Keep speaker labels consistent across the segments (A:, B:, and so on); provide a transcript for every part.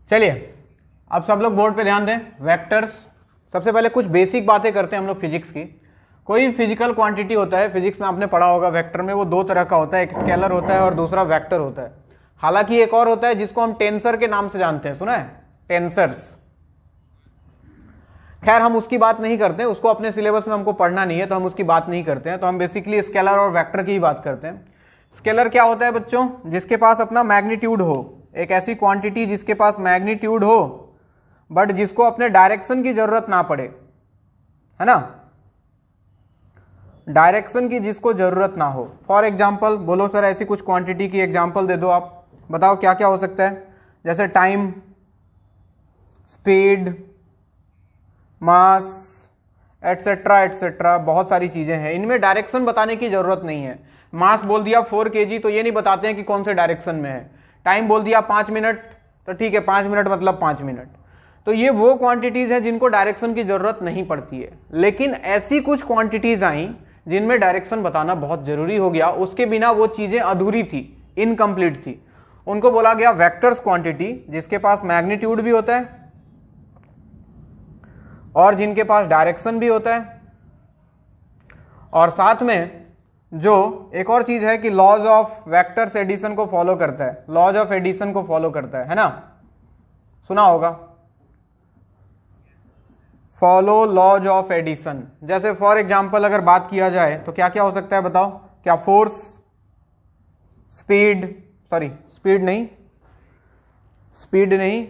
A: चलिए अब सब लोग बोर्ड पे ध्यान दें। वेक्टर्स, सबसे पहले कुछ बेसिक बातें करते हैं हम लोग फिजिक्स की। कोई फिजिकल क्वांटिटी होता है, फिजिक्स में आपने पढ़ा होगा वेक्टर में, वो दो तरह का होता है, एक स्केलर होता है और दूसरा वेक्टर होता है। हालांकि एक और होता है जिसको हम टेंसर के नाम से जानते हैं, सुना है, टेंसर्स। खैर हम उसकी बात नहीं करते हैं, उसको अपने सिलेबस में हमको पढ़ना नहीं है तो हम उसकी बात नहीं करते हैं। तो हम बेसिकली स्केलर और वेक्टर की ही बात करते हैं। स्केलर क्या होता है बच्चों? जिसके पास अपना मैग्नीट्यूड हो, एक ऐसी क्वांटिटी जिसके पास मैग्नीट्यूड हो बट जिसको अपने डायरेक्शन की जरूरत ना पड़े, है ना, डायरेक्शन की जिसको जरूरत ना हो। फॉर एग्जाम्पल बोलो सर, ऐसी कुछ क्वांटिटी की एग्जाम्पल दे दो आप, बताओ क्या क्या हो सकता है। जैसे टाइम, स्पीड, मास, एटसेट्रा एटसेट्रा, बहुत सारी चीजें हैं, इनमें डायरेक्शन बताने की जरूरत नहीं है। मास बोल दिया 4 kg तो ये नहीं बताते हैं कि कौन से डायरेक्शन में है। टाइम बोल दिया 5 मिनट तो ठीक है, 5 मिनट मतलब 5 मिनट। तो ये वो क्वांटिटीज हैं जिनको डायरेक्शन की जरूरत नहीं पड़ती है। लेकिन ऐसी कुछ क्वांटिटीज आई जिनमें डायरेक्शन बताना बहुत जरूरी हो गया, उसके बिना वो चीजें अधूरी थी, इनकम्प्लीट थी। उनको बोला गया वेक्टर्स क्वांटिटी, जिसके पास मैग्नीट्यूड भी होता है और जिनके पास डायरेक्शन भी होता है। और साथ में जो एक और चीज है कि लॉज ऑफ वेक्टर्स एडिशन को फॉलो करता है, लॉज ऑफ एडिशन को फॉलो करता है ना, सुना होगा, फॉलो लॉज ऑफ एडिशन। जैसे फॉर एग्जांपल अगर बात किया जाए तो क्या क्या हो सकता है बताओ? क्या फोर्स, स्पीड, सॉरी स्पीड नहीं,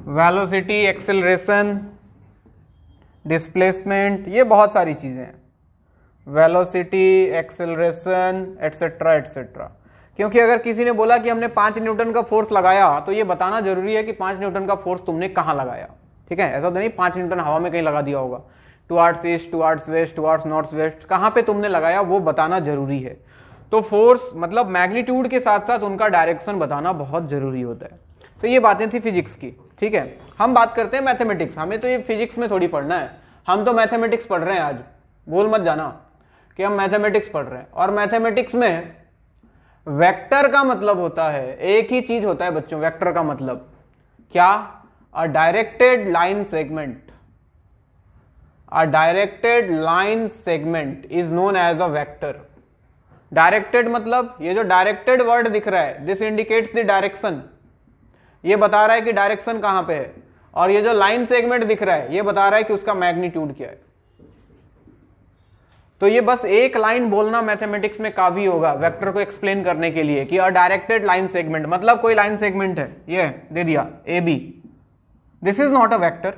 A: वेलोसिटी, एक्सेलरेशन, डिस्प्लेसमेंट, ये बहुत सारी चीजें हैं, वेलोसिटी, एक्सेलरेशन एटसेट्रा एटसेट्रा। क्योंकि अगर किसी ने बोला कि हमने 5 न्यूटन का फोर्स लगाया तो ये बताना जरूरी है कि 5 न्यूटन का फोर्स तुमने कहां लगाया। ठीक है, ऐसा तो नहीं 5 न्यूटन हवा में कहीं लगा दिया होगा, towards east, towards west, towards north west, कहां पे तुमने लगाया वो बताना जरूरी है। तो फोर्स मतलब मैग्नीट्यूड के साथ साथ उनका डायरेक्शन बताना बहुत जरूरी होता है। तो ये बातें थी फिजिक्स की। ठीक है, हम बात करते हैं मैथमेटिक्स। हमें तो ये फिजिक्स में थोड़ी पढ़ना है, हम तो मैथमेटिक्स पढ़ रहे हैं आज, भूल मत जाना कि हम मैथमेटिक्स पढ़ रहे हैं। और मैथमेटिक्स में वेक्टर का मतलब होता है, एक ही चीज होता है बच्चों, वेक्टर का मतलब क्या? A directed line segment. A directed line segment is known as a vector. Directed मतलब ये जो डायरेक्टेड वर्ड दिख रहा है, दिस इंडिकेट्स द डायरेक्शन, ये बता रहा है कि डायरेक्शन कहां पे है। और ये जो लाइन सेगमेंट दिख रहा है ये बता रहा है कि उसका मैग्नीट्यूड क्या है। तो ये बस एक लाइन बोलना मैथमेटिक्स में काफी होगा वेक्टर को एक्सप्लेन करने के लिए कि अ डायरेक्टेड लाइन सेगमेंट मतलब कोई लाइन सेगमेंट है, ये दे दिया A B, this is not a vector.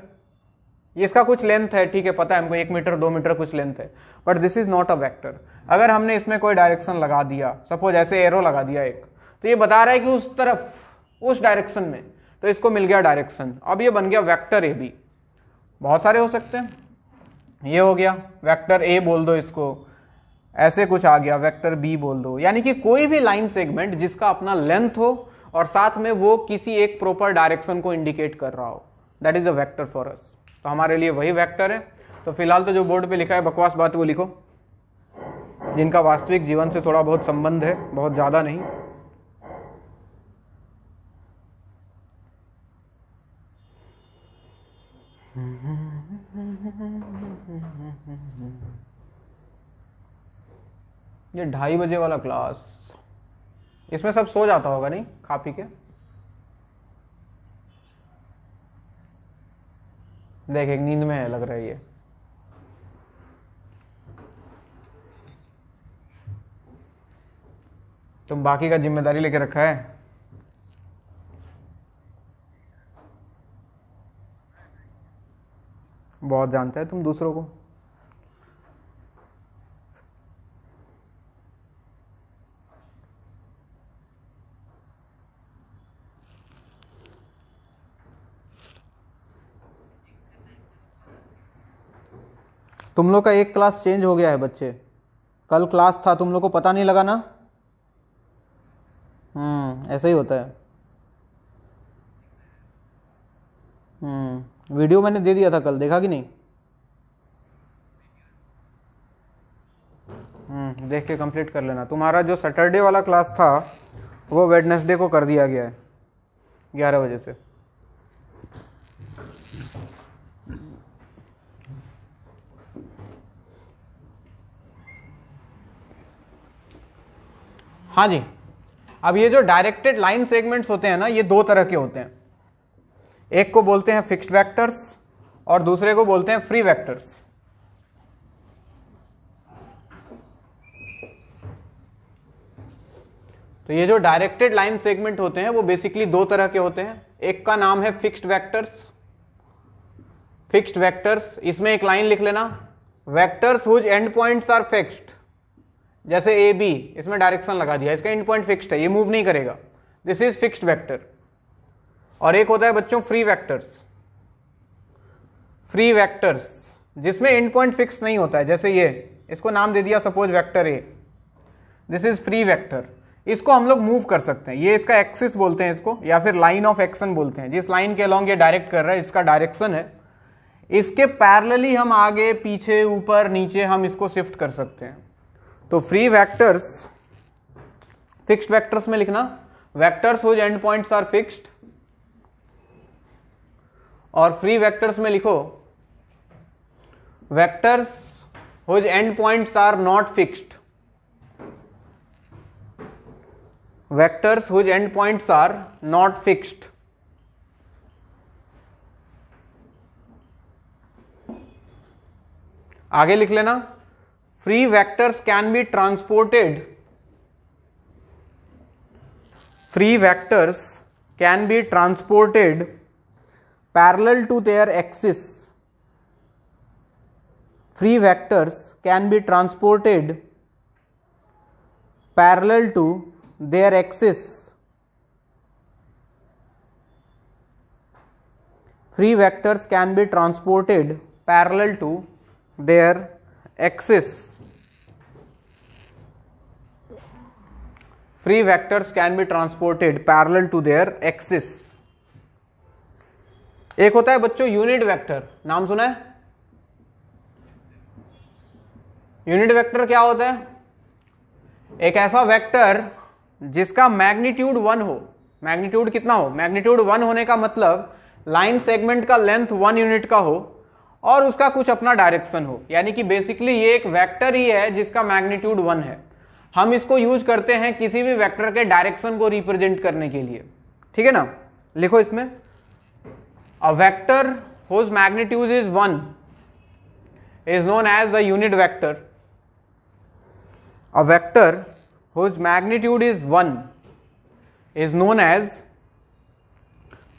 A: इसका कुछ लेंथ है, ठीक है, पता है हमको 1 मीटर 2 मीटर कुछ लेंथ है, but this is not a vector. अगर हमने इसमें कोई डायरेक्शन लगा दिया, सपोज ऐसे एरो लगा दिया एक, तो ये बता रहा है कि उस तरफ, उस डायरेक्शन में, तो इसको मिल गया डायरेक्शन। अब ये बन गया वेक्टर ए बी। बहुत सारे हो सकते हैं, ये हो गया वेक्टर ए बोल दो इसको, ऐसे कुछ आ गया वेक्टर बी बोल दो। यानी कि कोई भी लाइन सेगमेंट जिसका अपना लेंथ हो और साथ में वो किसी एक प्रॉपर डायरेक्शन को इंडिकेट कर रहा हो, that is a vector for us. तो हमारे लिए वही वेक्टर है। तो फिलहाल तो जो बोर्ड पे लिखा है बकवास बात वो लिखो, जिनका वास्तविक जीवन से थोड़ा बहुत संबंध है, बहुत ज्यादा नहीं। ये 2:30 बजे वाला क्लास, इसमें सब सो जाता होगा नहीं, खा पी के। देख एक नींद में है लग रहा है ये। तुम बाकी का जिम्मेदारी लेके रखा है। बहुत जानता है तुम दूसरों को। तुम लोग का एक क्लास चेंज हो गया है बच्चे, कल क्लास था, तुम लोग को पता नहीं लगा ना? ऐसा ही होता है। वीडियो मैंने दे दिया था कल, देखा कि नहीं? देख के कंप्लीट कर लेना। तुम्हारा जो सैटरडे वाला क्लास था वो वेडनेसडे को कर दिया गया है। 11 बजे से। हाँ जी, अब ये जो डायरेक्टेड लाइन सेगमेंट्स होते हैं ना, ये दो तरह के होते हैं। एक को बोलते हैं फिक्स्ड वेक्टर्स और दूसरे को बोलते हैं फ्री वेक्टर्स। तो ये जो डायरेक्टेड लाइन सेगमेंट होते हैं वो बेसिकली दो तरह के होते हैं। एक का नाम है फिक्स्ड वेक्टर्स। फिक्स्ड वेक्टर्स, इसमें एक लाइन लिख लेना, vectors whose end points are fixed. जैसे ए बी, इसमें डायरेक्शन लगा दिया, इसका एंड पॉइंट फिक्स्ड है, ये मूव नहीं करेगा, दिस इज फिक्स्ड वेक्टर। और एक होता है बच्चों फ्री वेक्टर्स। फ्री वेक्टर्स जिसमें एंड पॉइंट फिक्स नहीं होता है, जैसे ये, इसको नाम दे दिया suppose vector A, this is free vector. इसको हम लोग मूव कर सकते हैं, ये इसका एक्सिस बोलते हैं इसको, या फिर लाइन ऑफ एक्शन बोलते हैं। जिस लाइन के अलॉन्ग ये डायरेक्ट कर रहा है, इसका डायरेक्शन है, इसके पैरेलली हम आगे पीछे ऊपर नीचे हम इसको शिफ्ट कर सकते हैं। तो फ्री वेक्टर्स, फिक्स्ड वेक्टर्स में लिखना vectors whose end points are fixed, और फ्री वेक्टर्स में लिखो vectors whose end points are not fixed. Vectors whose end points are not fixed. आगे लिख लेना free vectors can be transported, free vectors can be transported parallel to their axis. Free vectors can be transported parallel to their axis. Free vectors can be transported parallel to their axis. Free vectors can be transported parallel to their axis. एक होता है बच्चों unit vector, नाम सुना है? Unit vector क्या होता है? एक ऐसा वेक्टर जिसका मैग्नीट्यूड 1 हो। मैग्नीट्यूड कितना हो? मैग्नीट्यूड 1 होने का मतलब लाइन सेगमेंट का लेंथ 1 यूनिट का हो और उसका कुछ अपना डायरेक्शन हो। यानी कि बेसिकली ये एक वेक्टर ही है जिसका मैग्नीट्यूड 1 है। हम इसको यूज करते हैं किसी भी वेक्टर के डायरेक्शन को रिप्रेजेंट करने के लिए, ठीक है ना? लिखो इसमें a vector whose magnitude is 1 is known as a unit vector. A vector whose magnitude is 1 is known as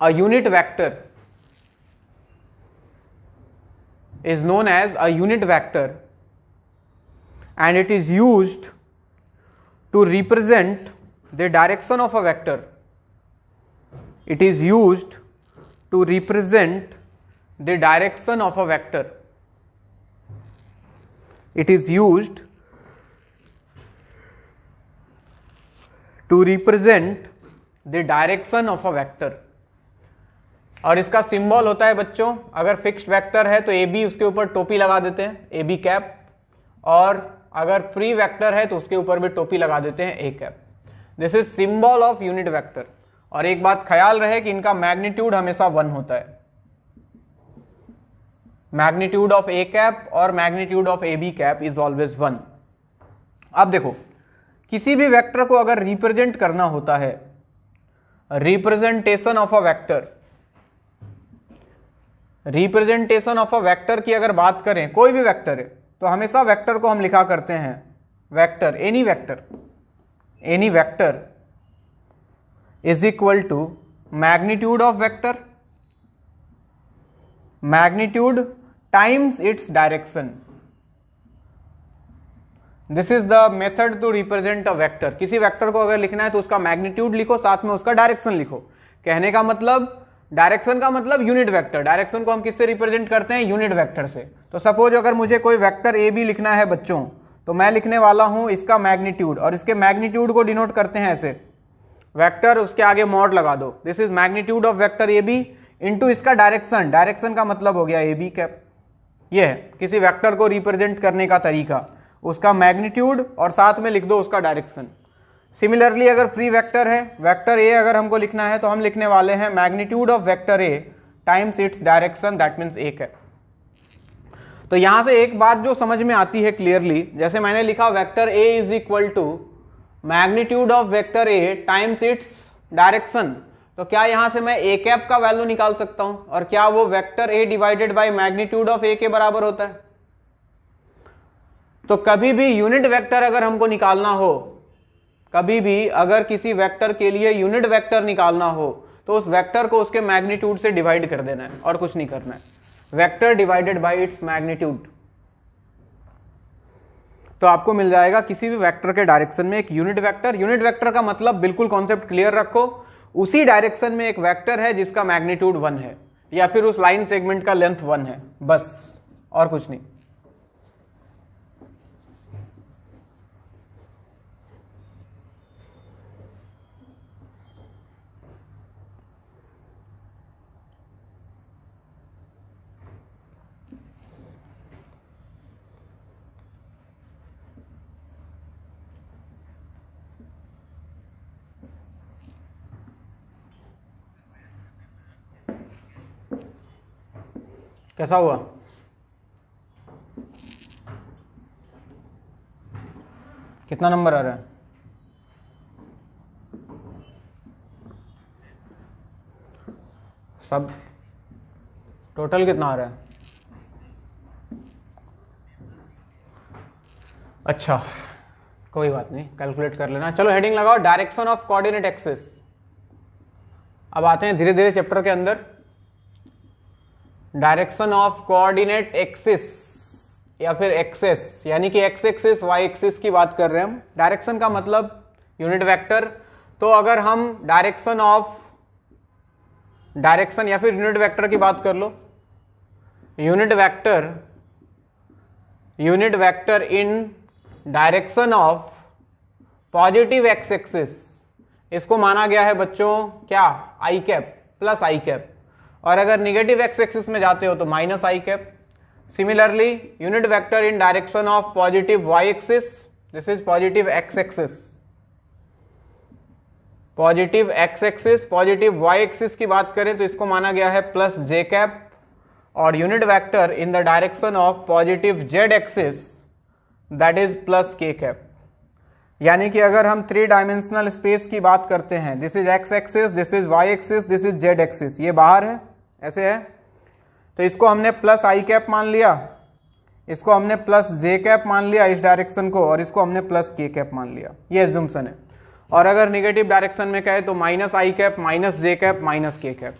A: a unit vector. Is known as a unit vector, and it is used to represent the direction of a vector. It is used to represent the direction of a vector. It is used to represent the direction of a vector. और इसका symbol होता है बच्चों, अगर fixed vector है तो A B, उसके ऊपर टोपी लगा देते हैं ए बी कैप, और अगर फ्री वेक्टर है तो उसके ऊपर भी टोपी लगा देते हैं a cap. This is symbol of unit vector. और एक बात ख्याल रहे कि इनका मैग्नीट्यूड हमेशा 1 होता है। मैग्नीट्यूड ऑफ ए कैप और magnitude of A B cap is always 1। अब देखो, किसी भी वेक्टर को अगर रिप्रेजेंट करना होता है, representation of a vector, representation of a vector की अगर बात करें, कोई भी वेक्टर है तो हमेशा वेक्टर को हम लिखा करते हैं vector, any vector, any vector is equal to magnitude of vector, magnitude times its direction. This is the method to represent a vector. किसी वेक्टर को अगर लिखना है तो उसका मैग्नीट्यूड लिखो, साथ में उसका डायरेक्शन लिखो। कहने का मतलब, डायरेक्शन का मतलब यूनिट वेक्टर। डायरेक्शन को हम किससे रिप्रेजेंट करते हैं? यूनिट वेक्टर से। तो सपोज अगर मुझे कोई वेक्टर ए बी लिखना है बच्चों, तो मैं लिखने वाला हूं इसका मैग्नीट्यूड, और इसके मैग्नीट्यूड को डिनोट करते हैं ऐसे, वेक्टर उसके आगे मॉड लगा दो, this is magnitude of vector A B into इसका डायरेक्शन। डायरेक्शन का मतलब हो गया ए बी कैप। ये है किसी वेक्टर को रिप्रेजेंट करने का तरीका, उसका मैग्नीट्यूड और साथ में लिख दो उसका डायरेक्शन। सिमिलरली अगर फ्री वेक्टर है, वेक्टर ए अगर हमको लिखना है तो हम लिखने वाले हैं magnitude of vector A times its direction, that means A cap. तो यहां से एक बात जो समझ में आती है क्लियरली, जैसे मैंने लिखा vector A is equal to magnitude of vector A times its direction, तो क्या यहां से मैं ए कैप का वैल्यू निकाल सकता हूं, और क्या वो vector A divided by magnitude of A के बराबर होता है? तो कभी भी यूनिट वेक्टर अगर हमको निकालना हो, कभी भी अगर किसी वेक्टर के लिए यूनिट वेक्टर निकालना हो तो उस वेक्टर को उसके मैग्नीट्यूड से डिवाइड कर देना है और कुछ नहीं करना है। Vector divided by its magnitude, तो आपको मिल जाएगा किसी भी वेक्टर के डायरेक्शन में एक यूनिट वेक्टर। यूनिट वेक्टर का मतलब बिल्कुल कॉन्सेप्ट क्लियर रखो, उसी डायरेक्शन में एक वेक्टर है जिसका मैग्नीट्यूड 1 है या फिर उस लाइन सेगमेंट का लेंथ 1 है, बस और कुछ नहीं। कैसा हुआ? कितना नंबर आ रहा है? सब टोटल कितना आ रहा है? अच्छा कोई बात नहीं, कैलकुलेट कर लेना। चलो हेडिंग लगाओ, डायरेक्शन ऑफ कोऑर्डिनेट एक्सिस। अब आते हैं धीरे धीरे चैप्टर के अंदर। डायरेक्शन ऑफ कोऑर्डिनेट एक्सिस या फिर एक्सेस, यानी कि एक्स एक्सिस वाई एक्सिस की बात कर रहे हैं हम। डायरेक्शन का मतलब यूनिट वेक्टर, तो अगर हम डायरेक्शन या फिर यूनिट वेक्टर की बात कर लो, unit vector in direction of positive x axis, इसको माना गया है बच्चों क्या? I cap plus I cap, और अगर निगेटिव एक्स एक्सिस में जाते हो तो minus I cap. Similarly unit vector in direction of positive Y axis, this is positive x axis, positive x axis. Positive Y axis की बात करें तो इसको माना गया है प्लस जे कैप, और unit vector in the direction of positive z axis, that is plus के कैप। यानी कि अगर हम 3 डायमेंशनल स्पेस की बात करते हैं, this is X axis, this is Y axis, this is Z axis, ये बाहर है ऐसे है, तो इसको हमने प्लस आई कैप मान लिया, इसको हमने प्लस जे कैप मान लिया इस डायरेक्शन को, और इसको हमने प्लस के कैप मान लिया, ये एज्यूम्पशन है। और अगर निगेटिव डायरेक्शन में कहे तो minus I cap, minus J cap, minus के कैप।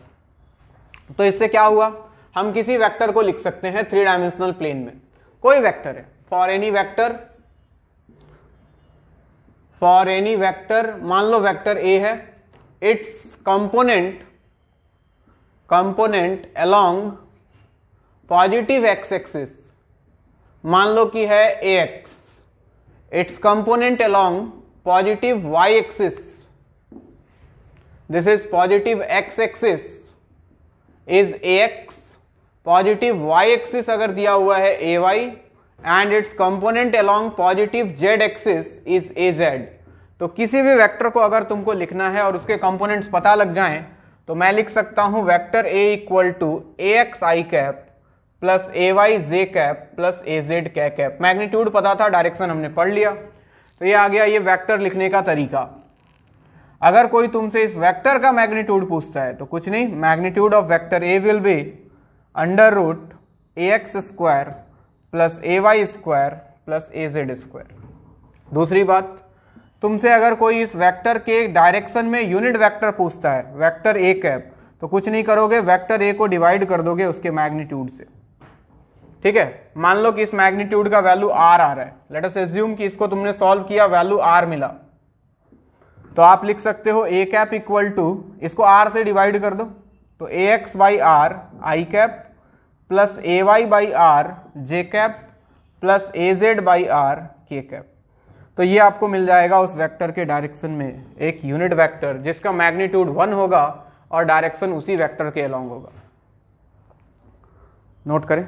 A: तो इससे क्या हुआ, हम किसी वेक्टर को लिख सकते हैं 3 डायमेंशनल प्लेन में, कोई वेक्टर है, फॉर एनी वेक्टर, मान लो वेक्टर ए है, its component along positive x axis, मान लो कि है ax, its component along positive Y axis, this is positive x axis is ax, positive Y axis अगर दिया हुआ है ay, and its component along positive z axis is az। तो किसी भी वेक्टर को अगर तुमको लिखना है और उसके कंपोनेंट्स पता लग जाएं तो मैं लिख सकता हूं vector a equal to ax i cap plus ay j cap plus az k cap. Magnitude पता था, डायरेक्शन हमने पढ़ लिया, तो ये आ गया ये वेक्टर लिखने का तरीका। अगर कोई तुमसे इस वेक्टर का मैग्नीट्यूड पूछता है तो कुछ नहीं, magnitude of vector a will be under root ax square plus ay square plus az square. दूसरी बात, तुमसे अगर कोई इस वेक्टर के डायरेक्शन में यूनिट वेक्टर पूछता है, वेक्टर a कैप, तो कुछ नहीं करोगे, वेक्टर a को डिवाइड कर दोगे उसके मैग्नीट्यूड से, ठीक है। मान लो कि इस मैग्नीट्यूड का वैल्यू r आ रहा है, लेट अस एज्यूम कि इसको तुमने सॉल्व किया, वैल्यू r मिला, तो आप लिख सकते हो a कैप इक्वल टू, इसको r से डिवाइड कर दो, तो ax by r I cap plus ay by r J cap plus az by r के कैप। तो ये आपको मिल जाएगा उस वेक्टर के डायरेक्शन में एक यूनिट वेक्टर जिसका मैग्नीट्यूड 1 होगा और डायरेक्शन उसी वेक्टर के अलोंग होगा। नोट करें।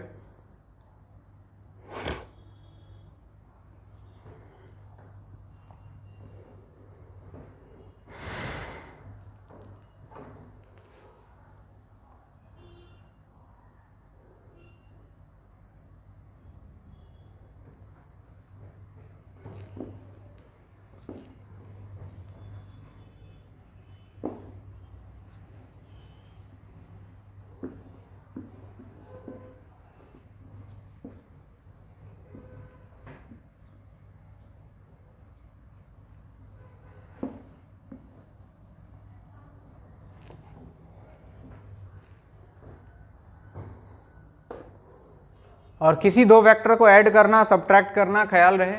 A: और किसी दो वेक्टर को ऐड करना, सब्ट्रैक्ट करना, ख्याल रहे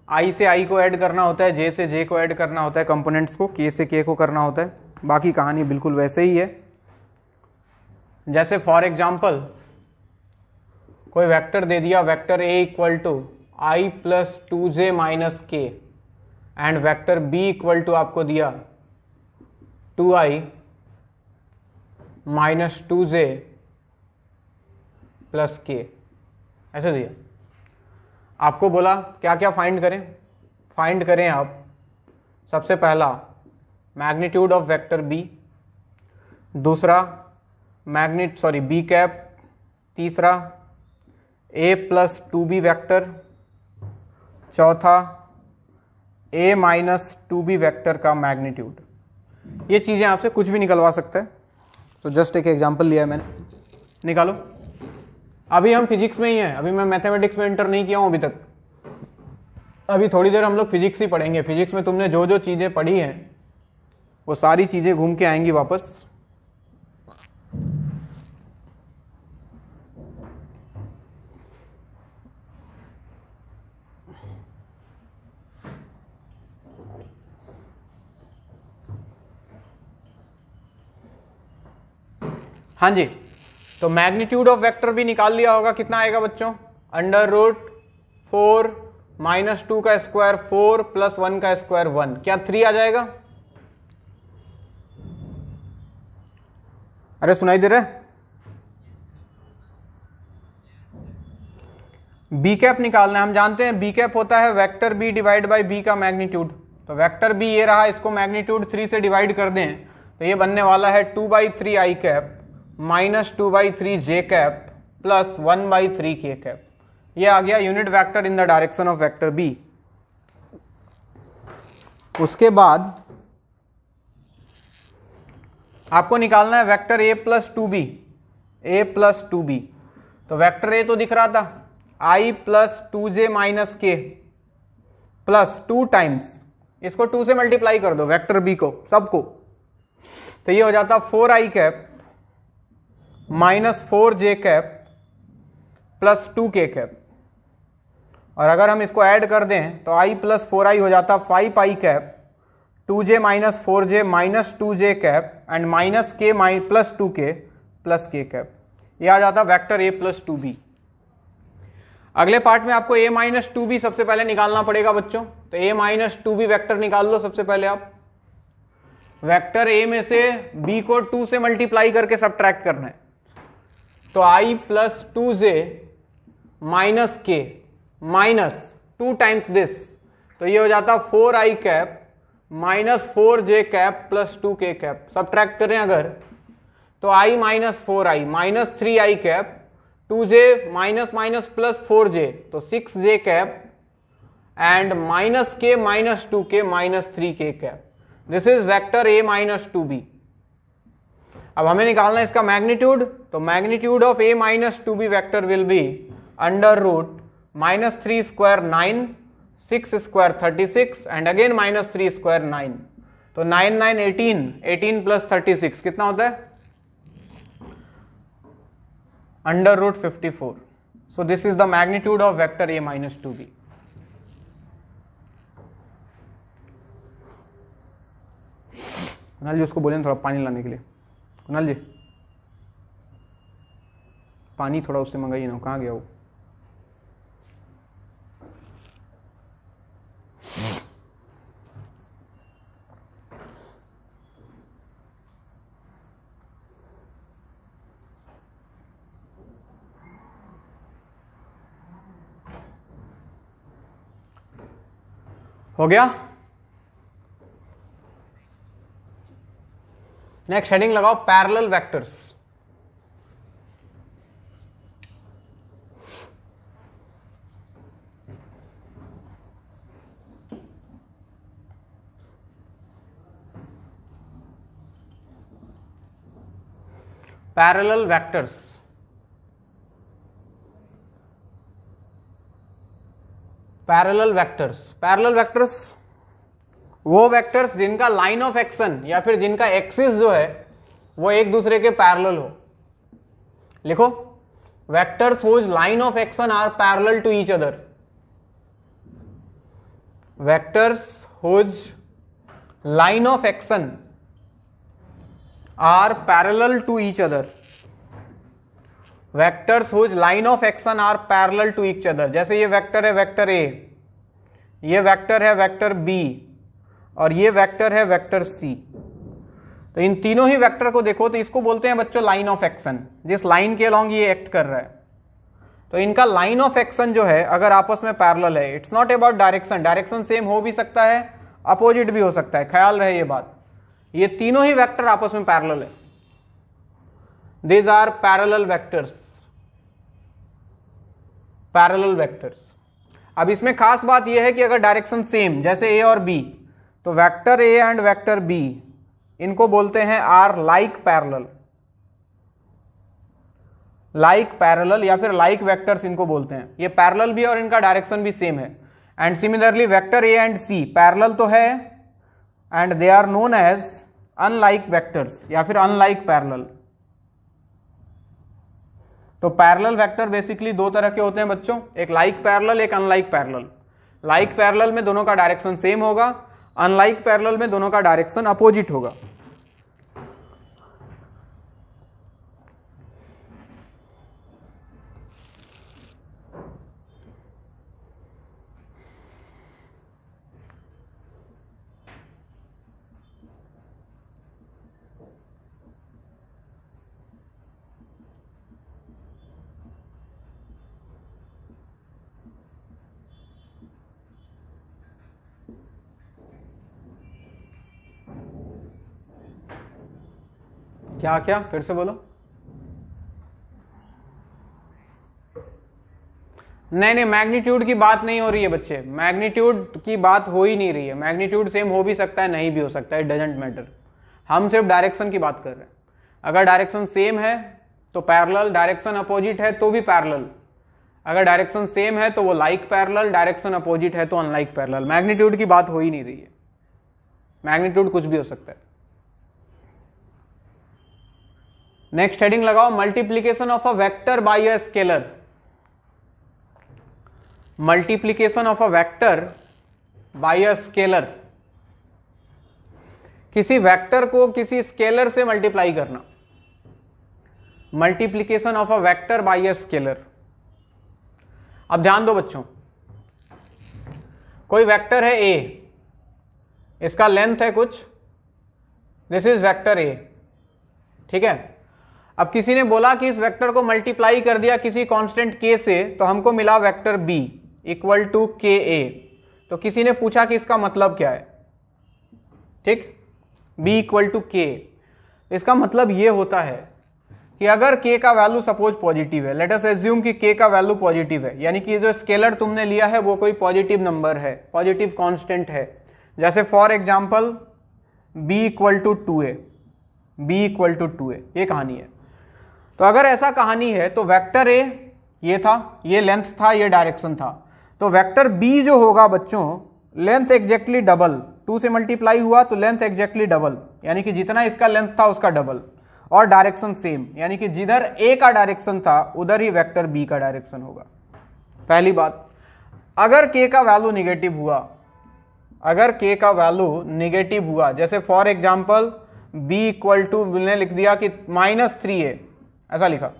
A: आई से आई को ऐड करना होता है, जे से जे को ऐड करना होता है, कंपोनेंट्स को के से के को करना होता है। बाकी कहानी बिल्कुल वैसे ही है। जैसे फॉर एग्जाम्पल कोई वेक्टर दे दिया, vector A equal to I plus 2j minus K, and vector B equal to आपको दिया 2i माइनस 2j प्लस के, ऐसे दिया। आपको बोला क्या क्या फाइंड करें। फाइंड करें आप सबसे पहला मैग्नीट्यूड ऑफ वेक्टर बी, दूसरा बी कैप, तीसरा a प्लस 2b वेक्टर, चौथा a माइनस 2b वेक्टर का मैग्नीट्यूड। ये चीज़ें आपसे कुछ भी निकलवा सकता है। तो जस्ट एक एग्जांपल लिया है मैंने, निकालो। अभी हम फिजिक्स में ही हैं, अभी मैं मैथमेटिक्स में एंटर नहीं किया हूं अभी तक। अभी थोड़ी देर हम लोग फिजिक्स ही पढ़ेंगे। फिजिक्स में तुमने जो जो चीज़ें पढ़ी हैं वो सारी चीज़ें घूम के आएंगी वापस। हाँ जी, तो मैग्नीट्यूड ऑफ वेक्टर भी निकाल लिया होगा। कितना आएगा बच्चों? √4 माइनस 2 का स्क्वायर 4 प्लस 1 का स्क्वायर 1, क्या 3 आ जाएगा? अरे सुनाई दे रहा है? बी कैप निकालना है। हम जानते हैं बी कैप होता है vector b divide by b का मैग्नीट्यूड। तो वेक्टर बी ये रहा, इसको मैग्नीट्यूड 3 से डिवाइड कर दें तो ये बनने वाला है 2/3 i cap minus 2/3 j cap plus 1/3 k cap. ये आ गया unit vector in the direction of vector b. उसके बाद आपको निकालना है वेक्टर a प्लस 2b। तो वेक्टर a तो दिख रहा था, i प्लस 2j माइनस के प्लस 2 टाइम्स, इसको 2 से मल्टीप्लाई कर दो वेक्टर b को, सबको। तो ये हो जाता 4i cap minus 4j cap plus 2k cap. और अगर हम इसको ऐड कर दें तो i प्लस 4i हो जाता 5i cap, 2j minus 4j minus 2j cap and minus k plus 2k plus k cap. ये आ जाता वेक्टर a प्लस 2b। अगले पार्ट में आपको a माइनस 2b सबसे पहले निकालना पड़ेगा बच्चों। तो a माइनस 2b वेक्टर निकाल लो सबसे पहले आप। वेक्टर a में से b को 2 से मल्टीप्लाई करके सब्ट्रैक्ट करना है। तो i plus 2j minus k minus 2 times this, तो ये हो जाता 4i cap minus 4j cap plus 2k cap. Subtract करें अगर तो i minus 4i minus 3i cap, 2j minus minus plus 4j तो 6j cap and minus k minus 2k minus 3k cap. This is vector a minus 2b। अब हमें निकालना है इसका magnitude. तो magnitude of a minus 2b vector will be √-3 square 9, 6 square 36 and again minus 3 square 9। तो 9 9 18 plus 36 कितना होता है? √54। So this is the magnitude of vector a minus 2b। Kunal ji उसको बोले थोड़ा पानी लाने के लिए। कुणाल जी पानी थोड़ा उससे मंगाइए ना, कहाँ गया वो? हो गया? नेक्स्ट हेडिंग लगाओ parallel vectors. Parallel vectors, parallel vectors वो वेक्टर्स जिनका लाइन ऑफ एक्शन या फिर जिनका एक्सिस जो है वो एक दूसरे के पैरेलल हो। लिखो vectors whose line of action are parallel to each other. Vectors whose line of action are parallel to each other. Vectors whose line of action are parallel to each other. जैसे ये vector है vector ए, ये vector है vector B, और ये vector है vector c. तो इन तीनों ही वेक्टर को देखो तो इसको बोलते हैं बच्चों लाइन ऑफ एक्शन, जिस लाइन के अलॉन्ग ये एक्ट कर रहा है। तो इनका लाइन ऑफ एक्शन जो है अगर आपस में पैरेलल है, it's not about direction, direction same हो भी सकता है, अपोजिट भी हो सकता है, ख्याल रहे ये बात। ये तीनों ही वेक्टर आपस में पैरेलल है, these are parallel vectors, parallel vectors. अब इसमें खास बात यह है कि अगर डायरेक्शन सेम जैसे ए और बी, तो vector a and vector b इनको बोलते हैं are like parallel, like parallel या फिर लाइक वेक्टर्स इनको बोलते हैं। ये पैरेलल भी और इनका डायरेक्शन भी सेम है। And similarly vector a and c parallel तो है and they are known as unlike vectors या फिर अनलाइक पैरेलल। तो पैरेलल वेक्टर बेसिकली दो तरह के होते हैं बच्चों, एक लाइक पैरेलल, एक अनलाइक पैरेलल। लाइक पैरेलल में दोनों का डायरेक्शन सेम होगा, अनलाइक पैरेलल में दोनों का डायरेक्शन अपोजिट होगा। क्या क्या फिर से बोलो। नहीं, मैग्नीट्यूड की बात नहीं हो रही है बच्चे, मैग्नीट्यूड की बात हो ही नहीं रही है। मैग्नीट्यूड सेम हो भी सकता है, नहीं भी हो सकता है, इट डजंट मैटर। हम सिर्फ डायरेक्शन की बात कर रहे हैं। अगर डायरेक्शन सेम है तो पैरेलल, डायरेक्शन अपोजिट है तो भी पैरेलल। अगर डायरेक्शन सेम है तो वो लाइक पैरेलल, डायरेक्शन अपोजिट है तो अनलाइक पैरेलल। मैग्नीट्यूड की बात हो ही नहीं रही है, मैग्नीट्यूड कुछ भी हो सकता है। नेक्स्ट हेडिंग लगाओ, multiplication of a vector by a scalar. Multiplication of a vector by a scalar, किसी वेक्टर को किसी स्केलर से मल्टीप्लाई करना। Multiplication of a vector by a scalar. अब ध्यान दो बच्चों, कोई वेक्टर है ए, इसका लेंथ है कुछ, दिस इज वेक्टर ए, ठीक है। अब किसी ने बोला कि इस वेक्टर को मल्टीप्लाई कर दिया किसी कांस्टेंट के से, तो हमको मिला वेक्टर बी इक्वल टू के ए। तो किसी ने पूछा कि इसका मतलब क्या है, ठीक, बी इक्वल टू के। इसका मतलब ये होता है कि अगर के का वैल्यू सपोज पॉजिटिव है, लेट अस एज्यूम कि के का वैल्यू पॉजिटिव है, यानी कि जो स्केलर तुमने लिया है वो कोई पॉजिटिव नंबर है, पॉजिटिव कांस्टेंट है। जैसे for example b equal to 2a, b equal to 2a, ये कहानी है। तो अगर ऐसा कहानी है तो वेक्टर ए ये था, ये लेंथ था, ये डायरेक्शन था। तो वेक्टर बी जो होगा बच्चों, लेंथ एग्जैक्टली डबल, 2 से मल्टीप्लाई हुआ तो लेंथ एग्जैक्टली डबल, यानी कि जितना इसका लेंथ था उसका डबल, और डायरेक्शन सेम, यानी कि जिधर ए का डायरेक्शन था उधर ही वेक्टर बी का डायरेक्शन होगा। पहली बात। अगर के का वैल्यू निगेटिव हुआ, अगर के का वैल्यू निगेटिव हुआ, जैसे for example b equal to ने लिख दिया कि -3a, ऐसा लिखा,